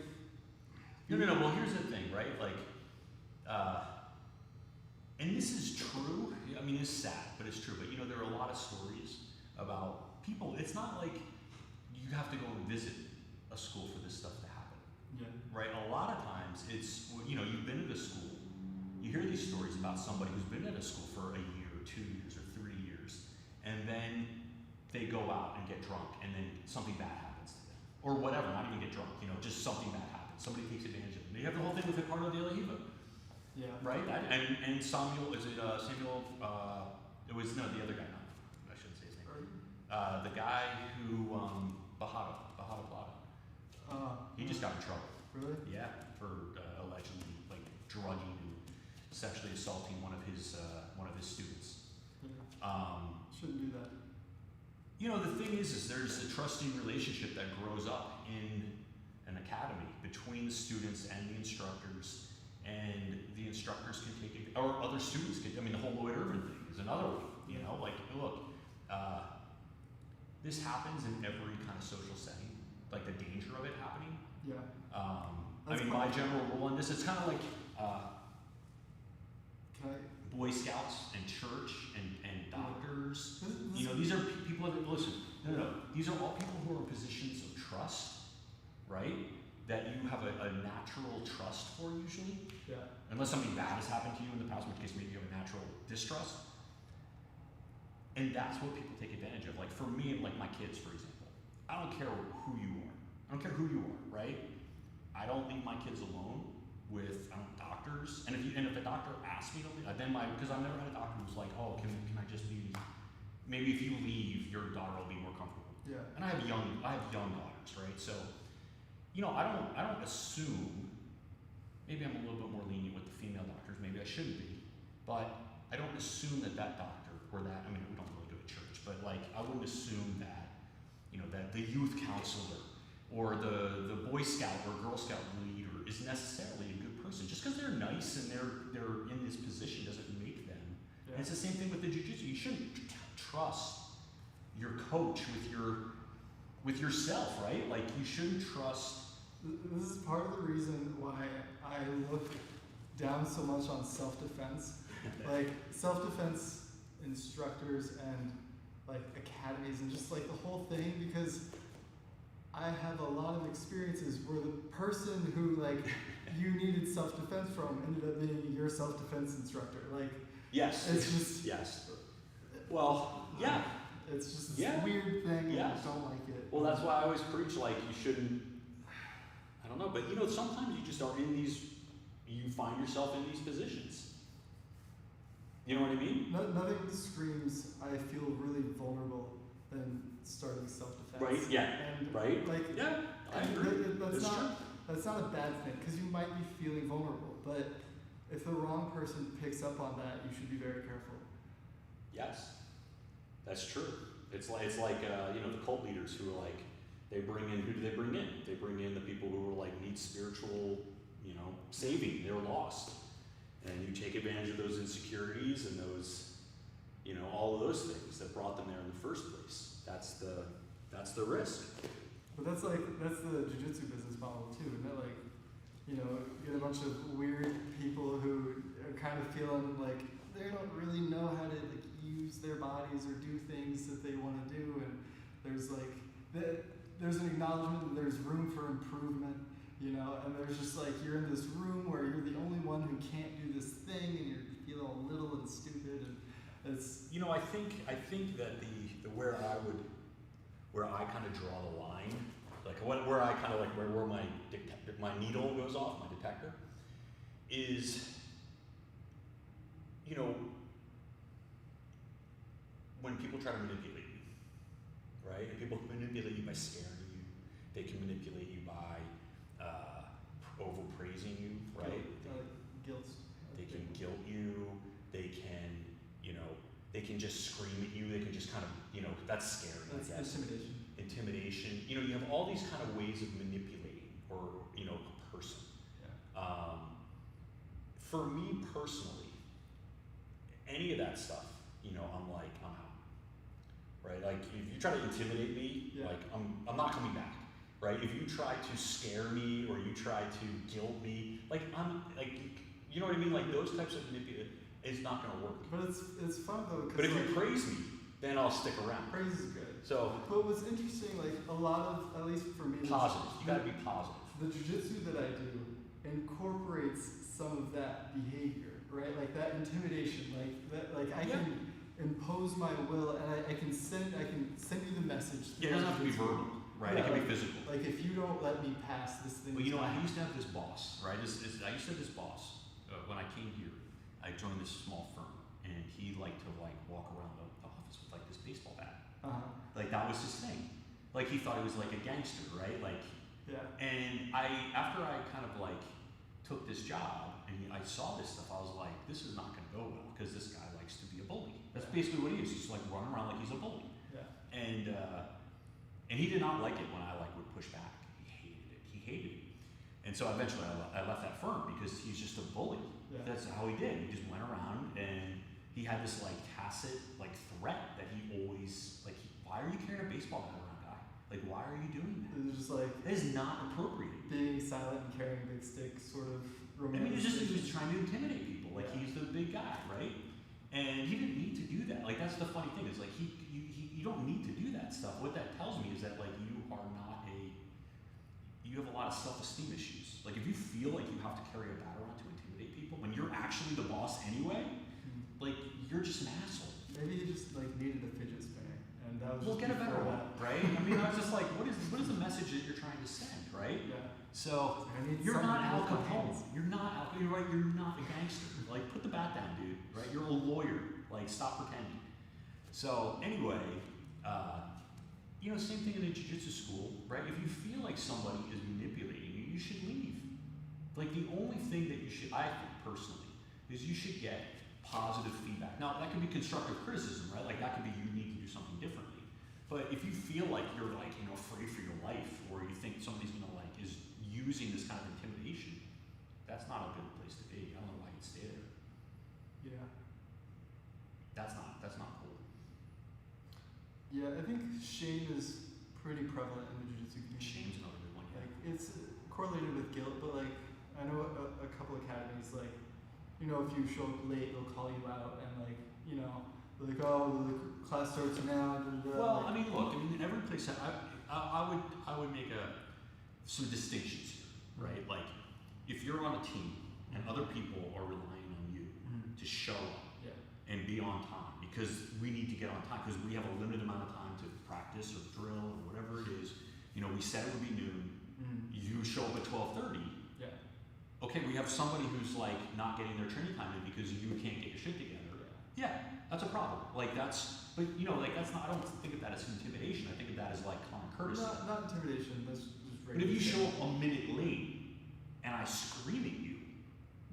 No. Well, here's the thing, right? Like, and this is true. I mean, it's sad, but it's true. But you know, there are a lot of stories about people. It's not like you have to go and visit a school for this stuff to happen. Yeah. Right? A lot of times, it's, you know, you've been at a school. You hear these stories about somebody who's been at a school for a year, or 2 years, or 3 years, and then they go out and get drunk, and then something bad happens to them, or whatever. Not even get drunk. You know, just something bad happens. Somebody takes advantage of them. You have the whole thing with Ricardo de la Riva. Yeah. Right? And Samuel, is it Samuel? It was, no, the other guy, no, I shouldn't say his name. The guy who, Bahada Plata. He just got in trouble. Really? Yeah, for allegedly like drugging and sexually assaulting one of his students. Yeah. Shouldn't do that. You know, the thing is there's a trusting relationship that grows up in an academy between the students and the instructors, and the instructors can take it, or other students can. I mean, the whole Lloyd Irvin thing is another one. You know, like, look, this happens in every kind of social setting. Like the danger of it happening. Yeah. I mean, my general rule on this, it's kind of like Boy Scouts and church and doctors. You know, these are people that, listen, no. These are all people who are in positions of trust, right? That you have a natural trust for usually. Yeah. Unless something bad has happened to you in the past, in which case maybe you have a natural distrust. And that's what people take advantage of. Like for me, like my kids, for example, I don't care who you are. I don't care who you are, right? I don't leave my kids alone with doctors. And if the doctor asks me to leave, because I've never had a doctor who's like, oh, can I just be? Maybe if you leave, your daughter will be more comfortable. Yeah. And I have young daughters, right? So I don't assume, maybe I'm a little bit more lenient with the female doctors, maybe I shouldn't be, but I don't assume that doctor or that, I mean, we don't really go to church, but like, I wouldn't assume that, that the youth counselor or the Boy Scout or Girl Scout leader is necessarily a good person. Just because they're nice and they're in this position doesn't make them. Yeah. And it's the same thing with the jiu-jitsu. You shouldn't trust your coach with yourself, right? Like, you shouldn't trust. This is part of the reason why I look down so much on self-defense. Like, self-defense instructors and like academies and just like the whole thing, because I have a lot of experiences where the person who like you needed self-defense from ended up being your self-defense instructor. Like, Yes. it's just, Yes. Well, yeah. it's just this Yeah. weird thing, and Yes. I don't like it. Well, that's why I always preach, like, you shouldn't, I don't know, but sometimes you just are you find yourself in these positions. You know what I mean? Nothing screams I feel really vulnerable than starting self-defense. Right, yeah, And right? like, Yeah, I and agree. that's It's not that's not a bad thing, because you might be feeling vulnerable, but if the wrong person picks up on that, you should be very careful. Yes, that's true. It's like the cult leaders who are like, who do they bring in? They bring in the people who are like need spiritual, saving. They're lost, and you take advantage of those insecurities and those, all of those things that brought them there in the first place. That's the risk. But that's the jiu-jitsu business model too, isn't it? Like, you get a bunch of weird people who are kind of feeling like they don't really know how to like use their bodies or do things that they want to do, and there's an acknowledgement that there's room for improvement, and there's just like you're in this room where you're the only one who can't do this thing, and you're feeling all little and stupid, and it's I think that the where I kind of draw the line, like where I kind of like where my needle goes off, my detector, is when people try to manipulate you, right? And people manipulate you by scaring you. They can manipulate you by overpraising you, right? guilt. They can guilt you. They can just scream at you. They can just kind of, that's scary. That's I guess. intimidation. You have all these kind of ways of manipulating, or a person. Yeah. For me personally, any of that stuff, I'm out. Right? Like, if you try to intimidate me, Yeah. like I'm not coming back. Right? If you try to scare me or you try to guilt me, like I'm like, you know what I mean? Like those types of manipulation, it's not going to work. But it's fun though. But if you praise me, then I'll stick around. praise is good. So But what's interesting, like a lot of, at least for me, positive. You got to be positive. the jiu-jitsu that I do incorporates some of that behavior, right? Like that intimidation, like I Yeah. can impose my will, and I can send you the message. Yeah, it doesn't have to be verbal, right? Yeah, It can like- be physical. Like if you don't let me pass this thing. Well, I used to have this boss, right? I used to have this boss when I came here. I joined this small firm, and he liked to walk around the office with like this baseball bat. Like that was his thing. Like he thought he was like a gangster, right? Like, Yeah. and after I kind of like took this job and I saw this stuff, I was like, this is not going to go well because this guy likes to be a bully. That's basically what he is. He's like running around like he's a bully. Yeah. And he did not like it when I would push back. He hated it. And so eventually I left that firm because he's just a bully. Yeah. That's how he did. He just went around and he had this like tacit like threat that he always like. Why are you carrying a baseball bat around, guy? Like, why are you doing that? It was just like That is not appropriate. being silent and carrying a big stick, sort of. I mean, he was trying to intimidate people. Like Yeah. he's the big guy, right? And he didn't need to do that. Like that's the funny thing is like you don't need to do that stuff. What that tells me is that like you have a lot of self-esteem issues. Like if you feel like you have to carry a bat around to intimidate people when you're actually the boss anyway, like you're just an asshole. Maybe he just like needed a fidget spinner, and that was. Well, just get a better before one, that. right? I mean, I was just like, what is the message that you're trying to send, right? Yeah. So I need you're not Al something with my Capone. hands. You're not. You're right. You're not a gangster. Like, put the bat down, dude. Right? You're a lawyer. Like, stop pretending. So anyway, same thing in a jiu-jitsu school, right? If you feel like somebody is manipulating you, you should leave. Like the only thing that you should, I think personally, is you should get positive feedback. Now that could be constructive criticism, right? Like that could be you need to do something differently. But if you feel like you're like, afraid for your life, or you think somebody's gonna is using this kind of intimidation, that's not a good place to be. I don't know why you'd stay there. Yeah. That's not cool. Yeah, I think shame is pretty prevalent in the jiu-jitsu community. Shame's another good one. Like it's correlated with guilt, but like I know a couple academies, like if you show up late, they'll call you out, and like they're like, oh, the class starts now. Well, I mean, look, in every place, I would make some distinctions here, right? Like, if you're on a team and other people are relying on you to show up and be on time, because we need to get on time, because we have a limited amount of time to practice or drill or whatever it is. We said it would be noon. You show up at 12:30. Yeah. Okay, we have somebody who's like not getting their training time in because you can't get your shit together. Yeah, that's a problem. But that's not. I don't think of that as intimidation. I think of that as like common courtesy. Not intimidation. That's just But if you show up a minute late and I scream at you,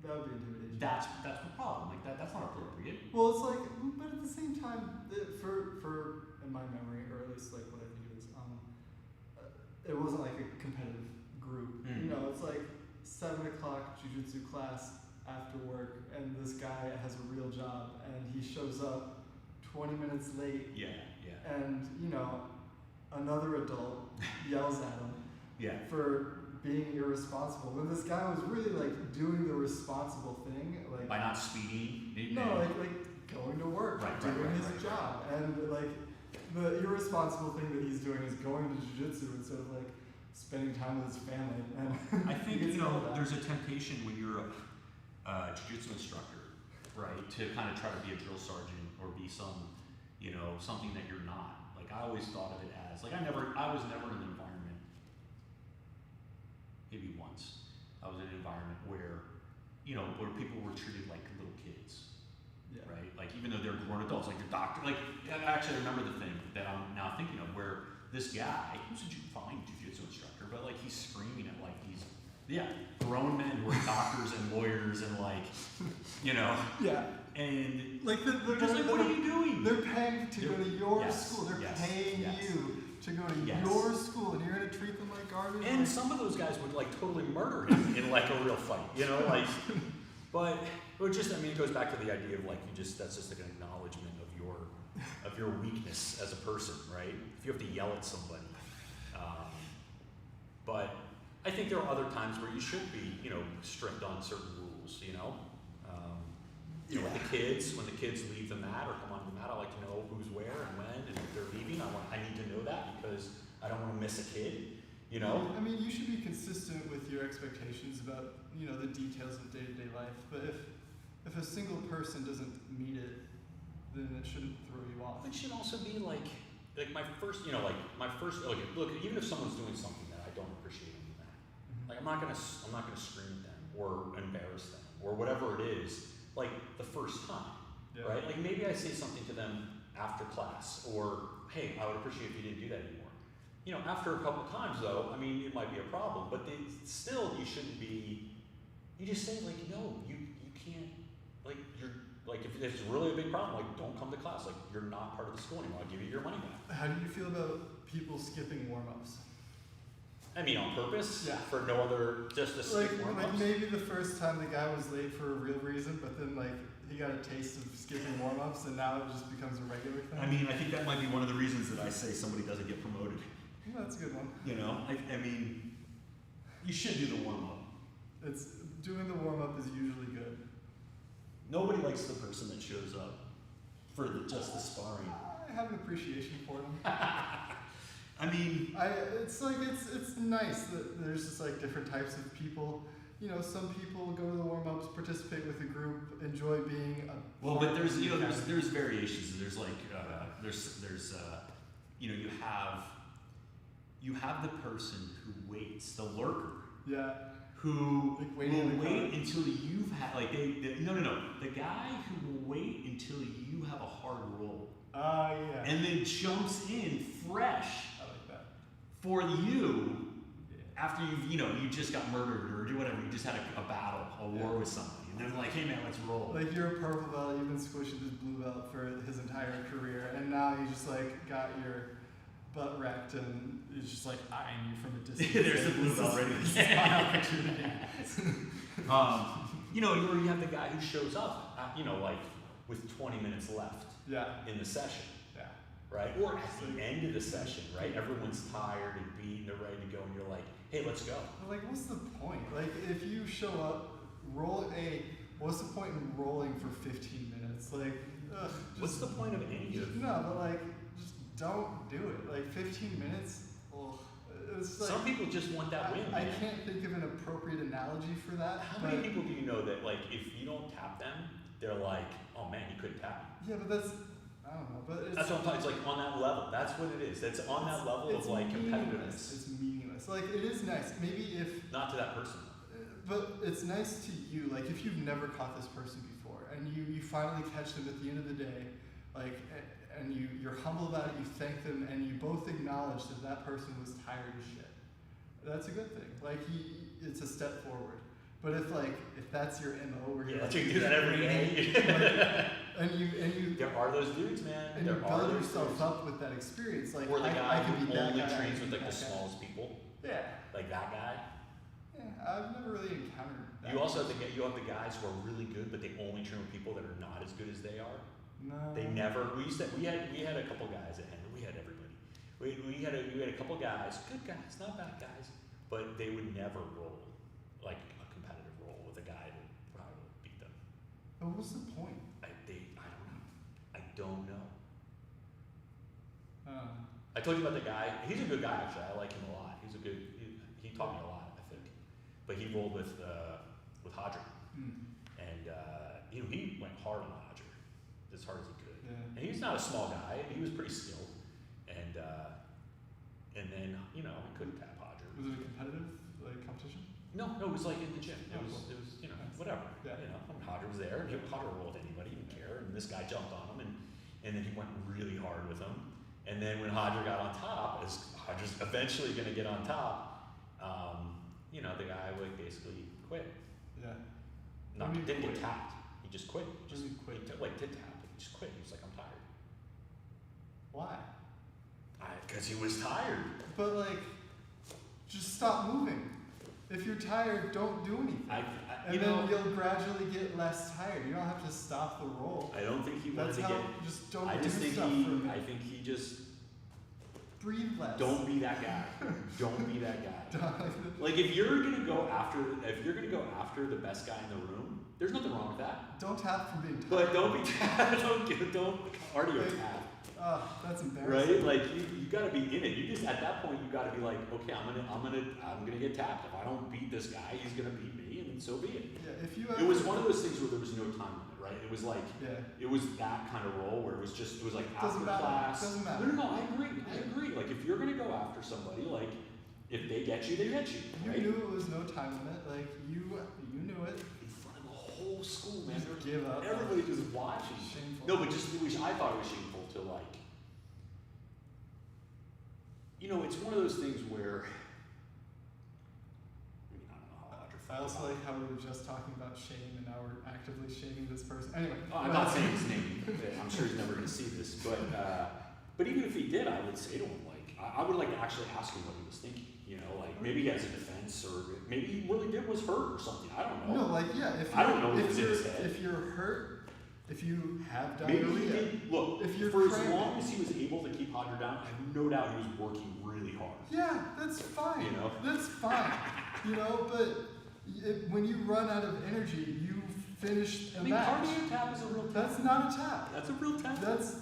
that would be intimidation. that's the problem. Like that's not appropriate. Well, it's like, but at the same time, for in my memory, or at least like what I think it is, it wasn't like a competitive group. It's like 7 o'clock jiu-jitsu class after work, and this guy has a real job, and he shows up 20 minutes late. Yeah. And another adult yells at him. Yeah. For being irresponsible, when this guy was really like doing the responsible thing, like by not speeding. like going to work, doing his job, and like the irresponsible thing that he's doing is going to jiu-jitsu instead of like spending time with his family. And I think there's a temptation when you're a jiu-jitsu instructor, right, to kind of try to be a drill sergeant or be some, something that you're not. Like I always thought of it as like I was never in an environment. Maybe once I was in an environment where, where people were treated like little kids, right? Like even though they're grown adults, like the doctor. Like I actually remember the thing that I'm now thinking of where this guy, who's a fine jiu-jitsu instructor, but like he's screaming at like these grown men who are doctors and lawyers and like, and like they're just like, what are you doing? They're paying to go to your school. They're paying you to go to your school, and you're gonna treat them like garbage. And some of those guys would like totally murder him in like a real fight, like. But it goes back to the idea of like that's just like an acknowledgement of your weakness as a person, right? If you have to yell at somebody. But I think there are other times where you should be, strict on certain rules, When the kids leave the mat or come on the mat, I like to know who's where and when, and if they're leaving, I need to know that because I don't want to miss a kid, I mean, you should be consistent with your expectations about, the details of day-to-day life. But if a single person doesn't meet it, then it shouldn't throw you off. It should also be like my first, look, even if someone's doing something that I don't appreciate in that, like I'm not gonna scream at them or embarrass them or whatever it is, like the first time, right? Like maybe I say something to them after class, or hey, I would appreciate if you didn't do that anymore. After a couple times though, I mean, it might be a problem, but you shouldn't be. You just say like, no, you can't. Like if it's really a big problem, like don't come to class. Like you're not part of the school anymore. I'll give you your money back. How do you feel about people skipping warm-ups? I mean, on purpose? Yeah. For no other, just to skip warm-ups? Like maybe the first time the guy was late for a real reason, but then like he got a taste of skipping warm-ups and now it just becomes a regular thing. I mean, I think that might be one of the reasons that I say somebody doesn't get promoted. That's a good one. I mean, you should do the warm-up. Doing the warm-up is usually good. Nobody likes the person that shows up for just the sparring. I have an appreciation for them. I mean, it's nice that there's just like different types of people. Some people go to the warm-ups, participate with a group, enjoy being a. Well, but there's variations. There's like you have the person who waits, the lurker. Yeah. Who will wait until you've had the guy who will wait until you have a hard roll. Yeah. And then jumps in fresh for you, after you just got murdered or do whatever, you just had a battle, a war with somebody, and they're like, hey man, let's roll. Like you're a purple belt, you've been squishing this blue belt for his entire career, and now you just like got your butt wrecked and he's just like eyeing you from a distance. There's the blue belt ready. This is my opportunity. Or you have the guy who shows up, like with 20 minutes left in the session. Right? Or at the end of the session, right? Everyone's tired and beat and they're ready to go, and you're like, hey, let's go. Like, what's the point? Like, if you show up, what's the point in rolling for 15 minutes? Like, what's the point of any of it? No, but like, just don't do it. Like, 15 minutes, it's like, some people just want that win. I can't think of an appropriate analogy for that. How many people do you know that, like, if you don't tap them, they're like, oh man, you couldn't tap me. Yeah, but that's, I don't know, but that's what I'm talking. It's like on that level. That's what it is. That's on that level of like competitiveness. It's meaningless. Like it is nice. Maybe if not to that person. But it's nice to you. Like if you've never caught this person before, and you finally catch them at the end of the day, like and you're humble about it. You thank them, and you both acknowledge that person was tired as shit. That's a good thing. Like it's a step forward. But if that's your MO, where you're you do that every day. And you there are those dudes, man. And there you build yourself up with that experience. Like or the guy I can who be that only guy, trains with like the that smallest people. Yeah. Like that guy. Yeah, I've never really encountered that. You also have the guys who are really good, but they only train with people that are not as good as they are. No. They never. We had a couple guys at Henry. We had everybody. We had a couple guys, good guys, not bad guys, but they would never roll like a competitive roll with a guy that probably would beat them. But what's the point? I don't know. I told you about the guy. He's a good guy actually. I like him a lot. He's a good. He taught me a lot, I think. But he rolled with Hodger, and he went hard on Hodger, as hard as he could. Yeah. And he's not a small guy. He was pretty skilled, and then he couldn't tap Hodger. Was it a competitive competition? No, it was like in the gym. It was whatever. Yeah. Hodger was there, and Hodger rolled anybody, he didn't care, and this guy jumped on him, and then he went really hard with him. And then when Hodger got on top, as Hodger's eventually going to get on top, the guy basically quit. Yeah. Didn't get tapped. He just quit. He just quit. Did tap, but he just quit. He was like, I'm tired. Why? Because he was tired. But just stop moving. If you're tired, don't do anything. Then you'll gradually get less tired. You don't have to stop the roll. I don't think he wanted to get. Just don't I do just think stuff he. for a minute. I think he just. Breathe less. Don't be that guy. Don't be that guy. Like if you're gonna go after the best guy in the room, there's nothing wrong with that. Don't tap from being tired. But don't be don't cardio tap. That's embarrassing. Right? Like you gotta be in it. You just at that point you gotta be like, okay, I'm gonna get tapped. If I don't beat this guy, he's gonna beat me, and so be it. Yeah, it was one of those things where there was no time limit, right? It was like it was that kind of role where it was like after class. Doesn't matter. No, I agree. Like if you're gonna go after somebody, like if they get you, they get you. Right? You knew it was no time limit. Like you knew it. In front of the whole school, man. Just give up. Everybody was watching. Shameful. No, but I thought it was shameful to it's one of those things where. I don't know how I also like how we were just talking about shame and now we're actively shaming this person. Anyway. I'm not saying his name. I'm sure he's never going to see this, but even if he did, I would say to him I would like to actually ask him what he was thinking. Maybe he has a defense, or maybe he really was hurt or something. I don't know. No, I don't know what was in his head. If you're hurt, if you have diarrhea, maybe he did. Look, if you're for cramping, as long as he was able to keep Hodger down, I have no doubt he was working really hard. Yeah, that's fine. That's fine. But when you run out of energy, you finish a match. Cardio tap is a real tap. That's not a tap. That's a real tap. That's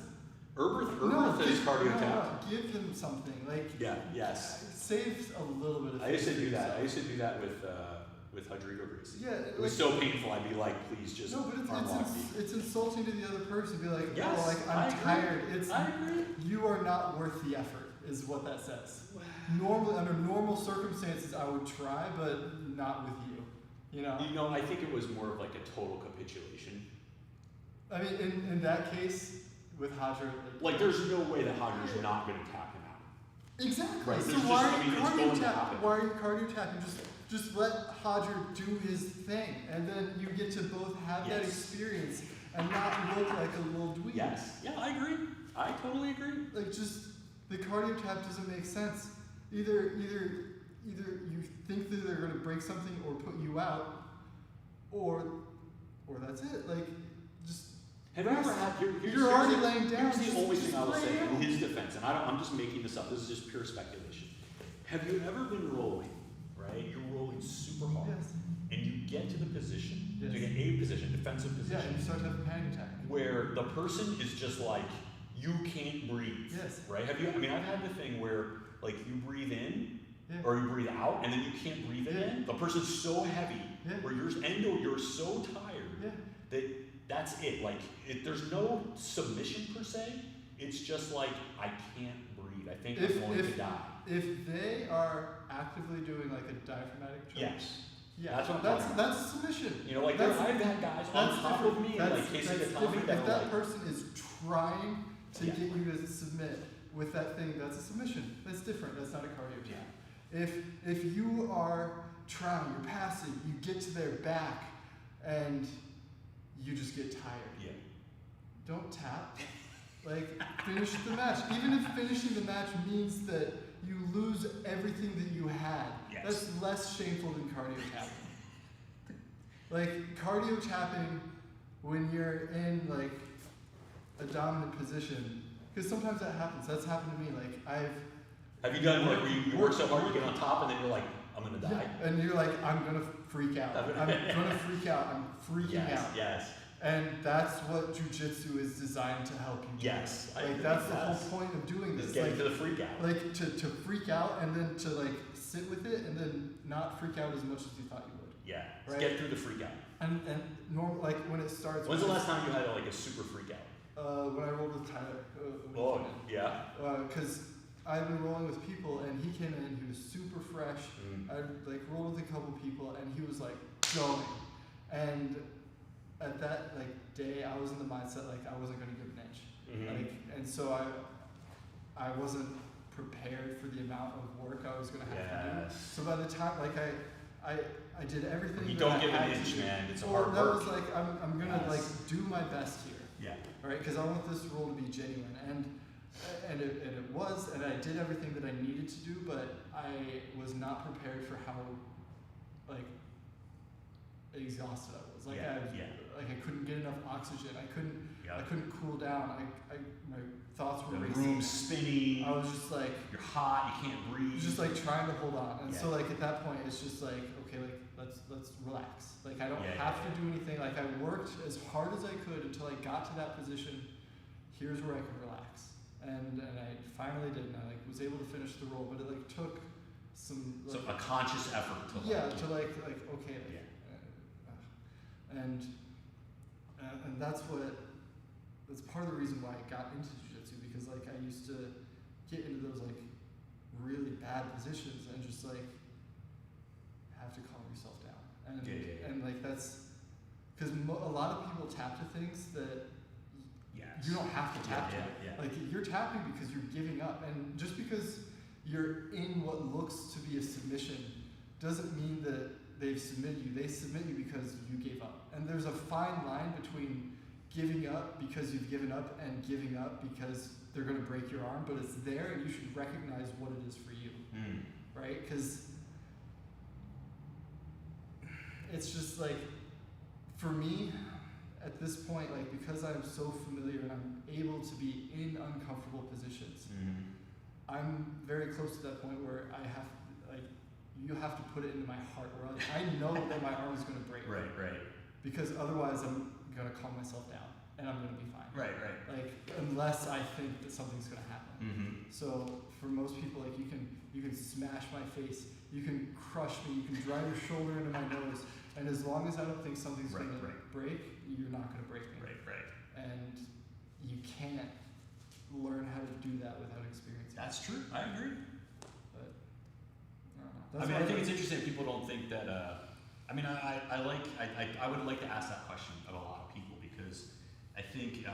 Urberth is cardio tap. Give them something Yes. Saves a little bit of. I used to do that. With Rodrigo Gracie. Yeah, it was so painful. I'd be like, please just. No, but it's insulting to the other person. Be like, yes, I'm tired. I agree. You are not worth the effort, is what that says. Normally, under normal circumstances, I would try, but not with you. I think it was more of like a total capitulation. I mean, in that case, with Hodger, there's no way that Hodger's not going to tap him out. Exactly. Right, So there's why just- are I you mean, it's cardio going to tapping? happen. Why are you cardio tapping? Just let Hodger do his thing, and then you get to both have that Yes. experience and not look like a little dweeb. Yes. Yeah, I agree. I totally agree. Like just the cardio tap doesn't make sense. Either you think that they're gonna break something or put you out, or that's it. Like just Have you ever had? You're already laying down. Here's the just- only just thing I will lay say in down. his defense, and I'm just making this up. This is just pure speculation. Have you ever been rolling, right? You're rolling super hard, Yes. and you get to the position, Yes. to get a position, defensive Yeah, position, and you start to have a panic attack. where the person is just like, you can't breathe. Yes. Right? Have you? I mean, I've had the thing where like you breathe in Yeah. or you breathe out, and then you can't breathe again. The person's so heavy, Yeah. where you're so tired Yeah. that that's it. Like, there's no submission per se. It's just like, I can't breathe. I think I'm going to die. If they are actively doing like a diaphragmatic choke, Yes. yeah, That's what I'm talking about. that's a submission. You know, like That's- I've had guys on That's top different. of me, That's, like Casey that's Gatami, different. that If are that like, person is trying to Yeah. get you to submit with that thing, that's a submission. That's different. That's not a cardio tap. If you are trying, you're passing, you get to their back, and you just get tired. yeah. Don't tap. Like, finish the match. Even if finishing the match means that you lose everything that you had, Yes. that's less shameful than cardio tapping. Like, cardio tapping when you're in, like, a dominant position, because sometimes that happens. That's happened to me. Like, Have you done like where you work so hard, you get on top, and then you're like, I'm gonna die? yeah, and you're like, I'm gonna freak out. I'm gonna freak out. I'm freaking Yes. out. Yes. And that's what jujitsu is designed to help you do. Yes. I Like agree. that's the Yes. whole point of doing Just this. getting Like, to the freak out. like to freak out and then to like sit with it and then not freak out as much as you thought you would. Yeah. Right. Get through the freak out. And normal like when it starts. When's the last time you had like a super freak out? When I rolled with Tyler. Oh, yeah. Because I've been rolling with people and he came in. He was super fresh. I like rolled with a couple people and he was like going. And at that like day, I was in the mindset like I wasn't gonna give an inch. Like, and so I wasn't prepared for the amount of work I was gonna have to do. Yes. So by the time like I did everything. You that don't I give an had to inch, do. man. It's a Well, hard that work. was like I'm gonna Yes. like do my best here, Yeah. right? Because I want this role to be genuine, and it was, and I did everything that I needed to do, but I was not prepared for how like exhausted I was. Like I couldn't get enough oxygen. I couldn't cool down. My thoughts were The racing. room's spinning. I was just like. You're hot. You can't breathe. Just like trying to hold on, and Yeah. so like at that point, it's just like okay, like let's relax. Like I don't Yeah, have yeah, to do anything. Like I worked as hard as I could until I got to that position. Here's where I can relax, and I finally did, and I like was able to finish the roll, but it like took some. So Like, a conscious effort to yeah, like, to like okay, like, and that's part of the reason why I got into jiu-jitsu, because like I used to get into those like really bad positions and just like have to calm yourself down, and and like that's because a lot of people tap to things that yes. you don't have to tap to. Yeah. Like you're tapping because you're giving up, and just because you're in what looks to be a submission doesn't mean that they've submitted you. They submit you because you gave up. And there's a fine line between giving up because you've given up and giving up because they're going to break your arm, but it's there and you should recognize what it is for you, right? Because it's just like, for me, at this point, like because I'm so familiar and I'm able to be in uncomfortable positions, I'm very close to that point where I have, like, you have to put it into my heart where I know that my arm is going to break. Right. Because otherwise I'm going to calm myself down and I'm going to be fine. Right. Like, unless I think that something's going to happen. So for most people, like you can smash my face, you can crush me, you can drive your shoulder into my nose, and as long as I don't think something's going to break, you're not going to break me. Right. And you can't learn how to do that without experiencing. That's true. I agree. But I mean, I think it's interesting that people don't think that. I mean, I would like to ask that question of a lot of people, because I think, I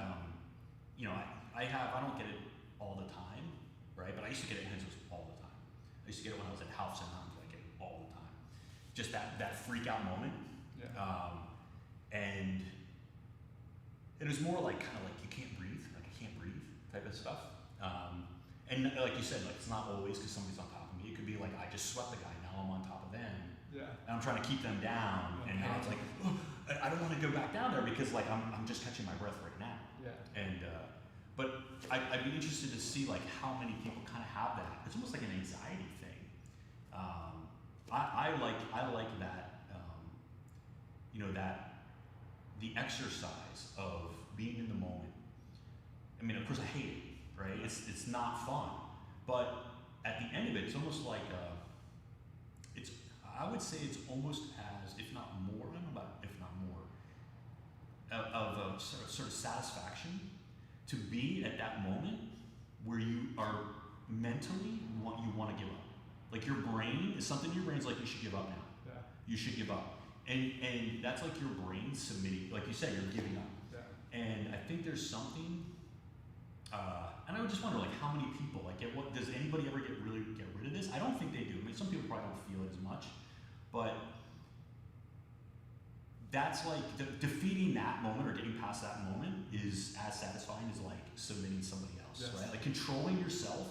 don't get it all the time, right? But I used to get it in Henzo's all the time. I used to get it when I was at house and I was like it all the time. Just that freak out moment. Yeah. And it was more like kind of like you can't breathe, like I can't breathe type of stuff. And like you said, like it's not always because somebody's on top of me. It could be like I just swept the guy, now I'm on top of them. Yeah. And I'm trying to keep them down, and now it's like, oh, I don't want to go back down there because like I'm just catching my breath right now. Yeah. And but I'd be interested to see like how many people kind of have that. It's almost like an anxiety thing. I like that. You know, that the exercise of being in the moment. I mean, of course, I hate it. Right? It's not fun, but at the end of it, it's almost like I would say it's almost as, if not more, I don't know about if not more, of a sort of satisfaction to be at that moment where you are mentally you want to give up. Like your brain is something in your brain's like you should give up now. Yeah. You should give up, and that's like your brain submitting, like you said, you're giving up. Yeah. And I think there's something. And I would just wonder, like, how many people, like, does anybody ever get rid of this? I don't think they do. I mean, some people probably don't feel it as much, but that's like defeating that moment or getting past that moment is as satisfying as like submitting somebody else, Yes. right? Like controlling yourself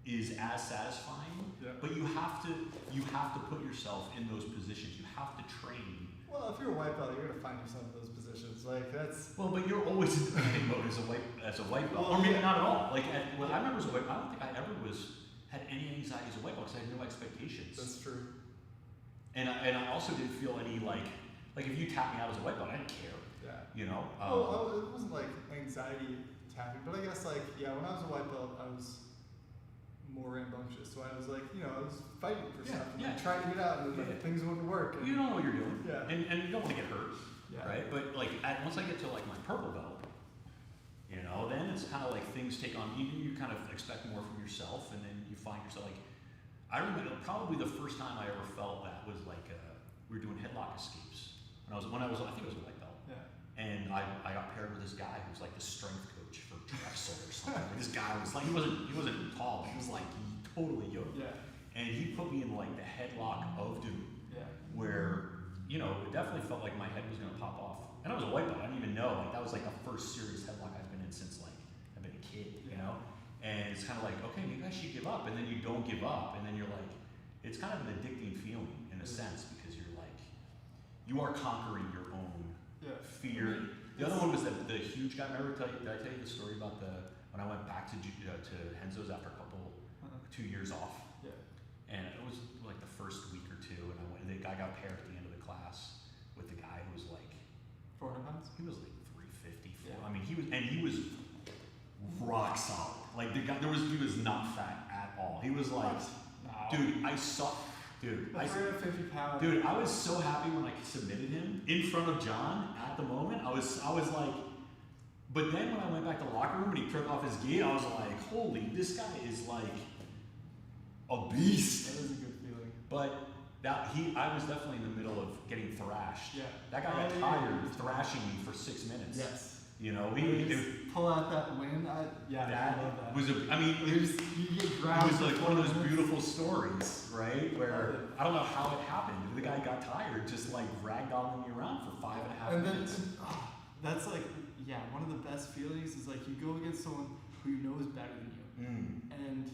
is as satisfying, Yeah. but you have to put yourself in those positions. You have to train. Well, if you're a white belt, you're gonna find yourself in those positions. Like that's. Well, but you're always in the training mode as a white belt, Well, or maybe yeah. not at all. Like when I remember as a white belt, I don't think I ever had any anxiety as a white belt because I had no expectations. That's true. And I also didn't feel any like if you tap me out as a white belt, I didn't care. Yeah. You know. Well, it wasn't like anxiety tapping, but I guess like when I was a white belt, I was more rambunctious. So I was like, I was fighting for stuff and like, trying to get out, and then like, things wouldn't work. And, you don't know what you're doing. Yeah. And you don't want to get hurt. Yeah. Right. But like once I get to like my purple belt, then it's kind of like things take on. You kind of expect more from yourself, and then you find yourself like. I remember probably the first time I ever felt that was like we were doing headlock escapes when I was I think it was a white belt. Yeah. And I got paired with this guy who was like the strength coach for Drexel or something. This guy was like he wasn't tall, but he was like totally yoked. Yeah. And he put me in like the headlock of doom, Yeah. where it definitely felt like my head was gonna pop off. And I was a white belt. I didn't even know. Like that was like the first serious headlock I've been in since like I've been a kid. And it's kind of like, okay, maybe I should give up, and then you don't give up, and then you're like, it's kind of an addicting feeling in a sense because you're like, you are conquering your own fear. The other one was the huge guy. Remember, did I tell you the story about when I went back to Henzo's after a couple 2 years off? Yeah. And it was like the first week or two, and the guy got paired at the end of the class with the guy who was like 400 pounds. He was like 350. Yeah. I mean, he was rock solid. Like the guy, he was not fat at all. He was like, dude, I saw, dude, 350 pounds. Dude, I was so happy when I submitted him in front of John at the moment. I was like, but then when I went back to the locker room and he took off his gi, I was like, holy, this guy is like a beast. That is a good feeling. But I was definitely in the middle of getting thrashed. Yeah. That guy got tired thrashing me for 6 minutes. Yes. Pull out that win. I love that. Was you get grabbed. It was like one of those beautiful stories, right? Where I don't know how it happened. The guy got tired, just like ragdolling me around for 5.5 minutes. That's like, one of the best feelings is like you go against someone who you know is better than you, and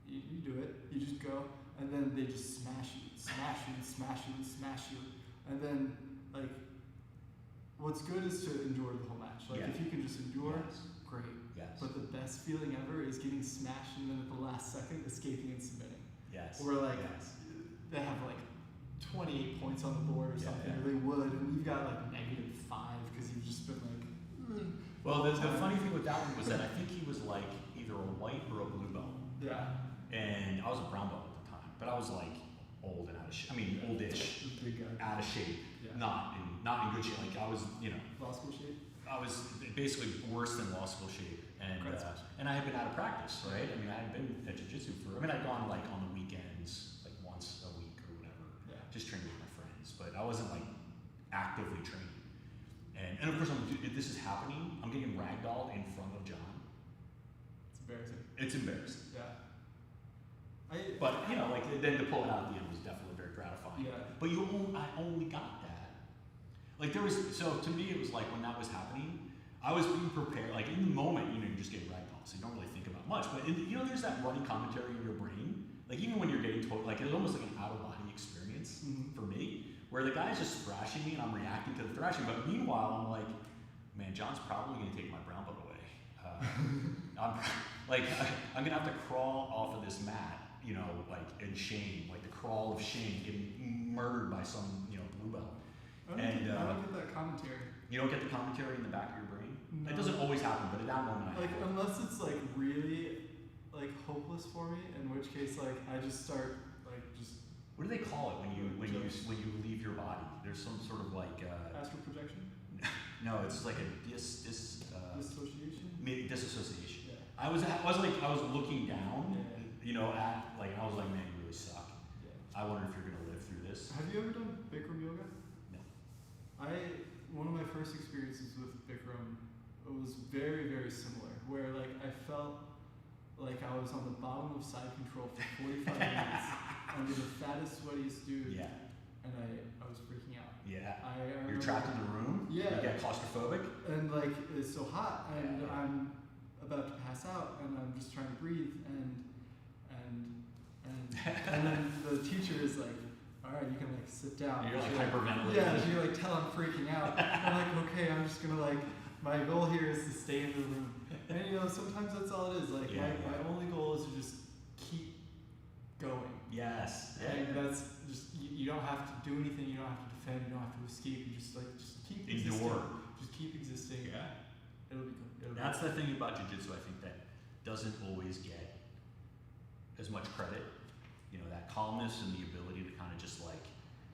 you do it. You just go, and then they just smash you, and then like. What's good is to endure the whole match. Like if you can just endure, great. Yes. But the best feeling ever is getting smashed and then at the last second escaping and submitting. Yes. Or like they have like 28 points on the board or something, or they would, and we've got like -5 because you've just been like. Well, the funny thing with that one was that I think he was like either a white or a blue belt. Yeah. And I was a brown belt at the time, but I was like old and out of shape. I mean, oldish, out of shape, not in good shape. Like I was, law school shape. I was basically worse than law school shape, and I had been out of practice, right? I mean, I had been at jiu-jitsu I'd gone like on the weekends, like once a week or whatever, just training with my friends, but I wasn't like actively training. And of course, this is happening. I'm getting ragdolled in front of John. embarrassing. It's embarrassing. Yeah. But you know, like then to pull it out at the end was definitely very gratifying. Yeah. But I only got that. Like so to me it was like when that was happening, I was being prepared. Like in the moment, you know, you just get ragdoll, so you don't really think about much. But you know, there's that running commentary in your brain. Like even when you're getting told, like it's almost like an out of body experience for me, where the guy's just thrashing me and I'm reacting to the thrashing. But meanwhile, I'm like, man, John's probably gonna take my brown belt away. I'm gonna have to crawl off of this mat, you know, like in shame, like the crawl of shame, getting murdered by some, you know, blue belt. I don't get that commentary. You don't get the commentary in the back of your brain? No. It doesn't always happen, but at that moment I Like have. unless it's like really like hopeless for me, in which case like I just start like just What do they call it when you leave your body? There's some sort of like astral projection, no, it's like a dissociation. Disassociation. Yeah. I was looking down, Yeah. you know, at like I was like, man, you really suck. Yeah. I wonder if you're gonna live through this. Have you ever done Bikram yoga? No. One of my first experiences with Bikram was very, very similar, where like I felt like I was on the bottom of side control for 45 minutes under the fattest, sweatiest dude, Yeah. and I was freaking out. Yeah. I You're remember- trapped in the room. Yeah. You get claustrophobic. and like it's so hot, and Yeah. I'm about to pass out, and I'm just trying to breathe, and then the teacher is like, all right, you can like sit down. You're like She's hyperventilating. yeah, she like tell I'm freaking out. I'm like, okay, I'm just gonna like, my goal here is to stay in the room. And you know, sometimes that's all it is. Like Yeah. my only goal is to just keep going. Yes. And that's just you don't have to do anything. You don't have to defend. You don't have to escape. You just keep existing. Endure. Just keep existing. Yeah. It'll be good. It'll be That's good. the thing about jiu-jitsu, I think, that doesn't always get as much credit. You know, that calmness and the ability to kind of just like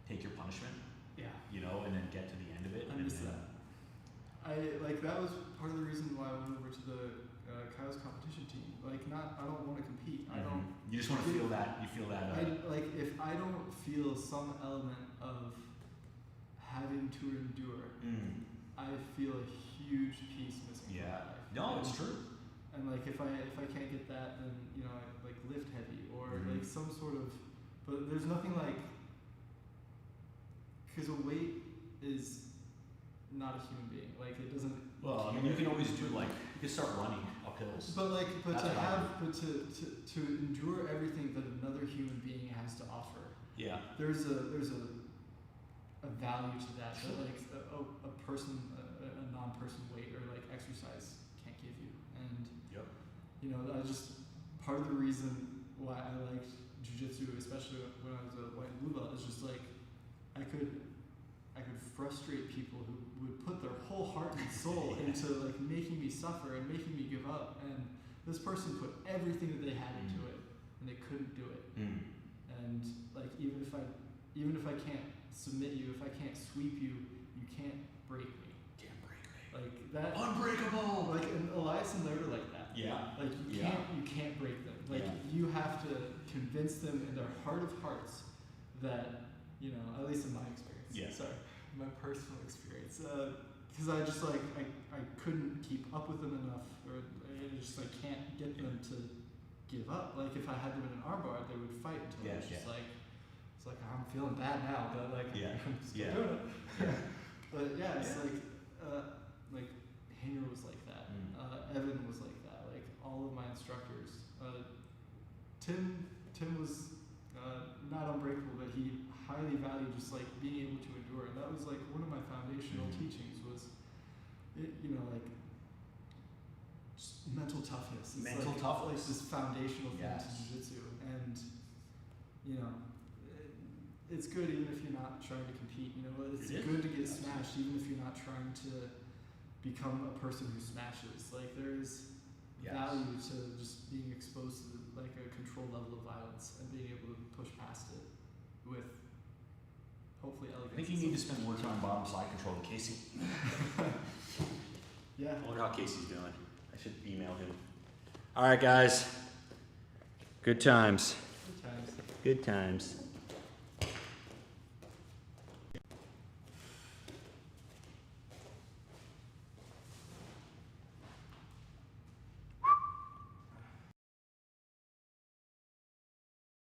take your punishment, Yeah. you know, and then get to the end of it. I and miss then, that. That was part of the reason why I went over to the Kyle's competition team. Like, I don't want to compete. I don't. You just want to feel that. You feel that. If I don't feel some element of having to endure, I feel a huge piece missing from Yeah. my life. No, it's true. And like if I can't get that, then you know I like lift heavy or like some sort of. But there's nothing like, because a weight is not a human being. Like it doesn't. Well, I mean, you can always do like you can start running up hills. But That's what I to endure everything that another human being has to offer, Yeah. there's a value to that that like a person, a non-person weight or like exercise can't give you. And Yep. you know, I just part of the reason why I liked jiu-jitsu, especially when I was a white and blue belt, is just like I could frustrate people who would put their whole heart and soul into like making me suffer and making me give up. And this person put everything that they had into it, and they couldn't do it. And like even if I can't submit you, if I can't sweep you, you can't break me. Can't break me. Like that. Unbreakable. Like and Elias and Laird are like that. Yeah. Like you can't break them. Like Yeah. you have to convince them in their heart of hearts that, you know, at least in my experience. Yeah. Sorry, my personal experience. Because I just like I couldn't keep up with them enough, or I can't get them to give up. Like if I had them in an armbar, they would fight until Yeah, it's just yeah. like it's like I'm feeling bad now, but like Yeah. I'm just Yeah. doing it. Yeah. But yeah, it's Yeah. like Hanger was like that. Evan was like that. Like all of my instructors. Tim was not unbreakable, but he highly valued just like being able to endure, and that was like one of my foundational teachings was, like just mental toughness. It's Mental like, toughness. like this foundational thing Yes. to jiu-jitsu, and you know. It's good even if you're not trying to compete. You know, it's It is. good to get Absolutely. smashed even if you're not trying to become a person who smashes. Like there is Yes. value to just being exposed to like a controlled level of violence and being able to push past it with hopefully I elegance. think you need to spend more time bottom side control with Casey. Yeah. I wonder how Casey's doing. I should email him. All right, guys. Good times. Good times. Good times.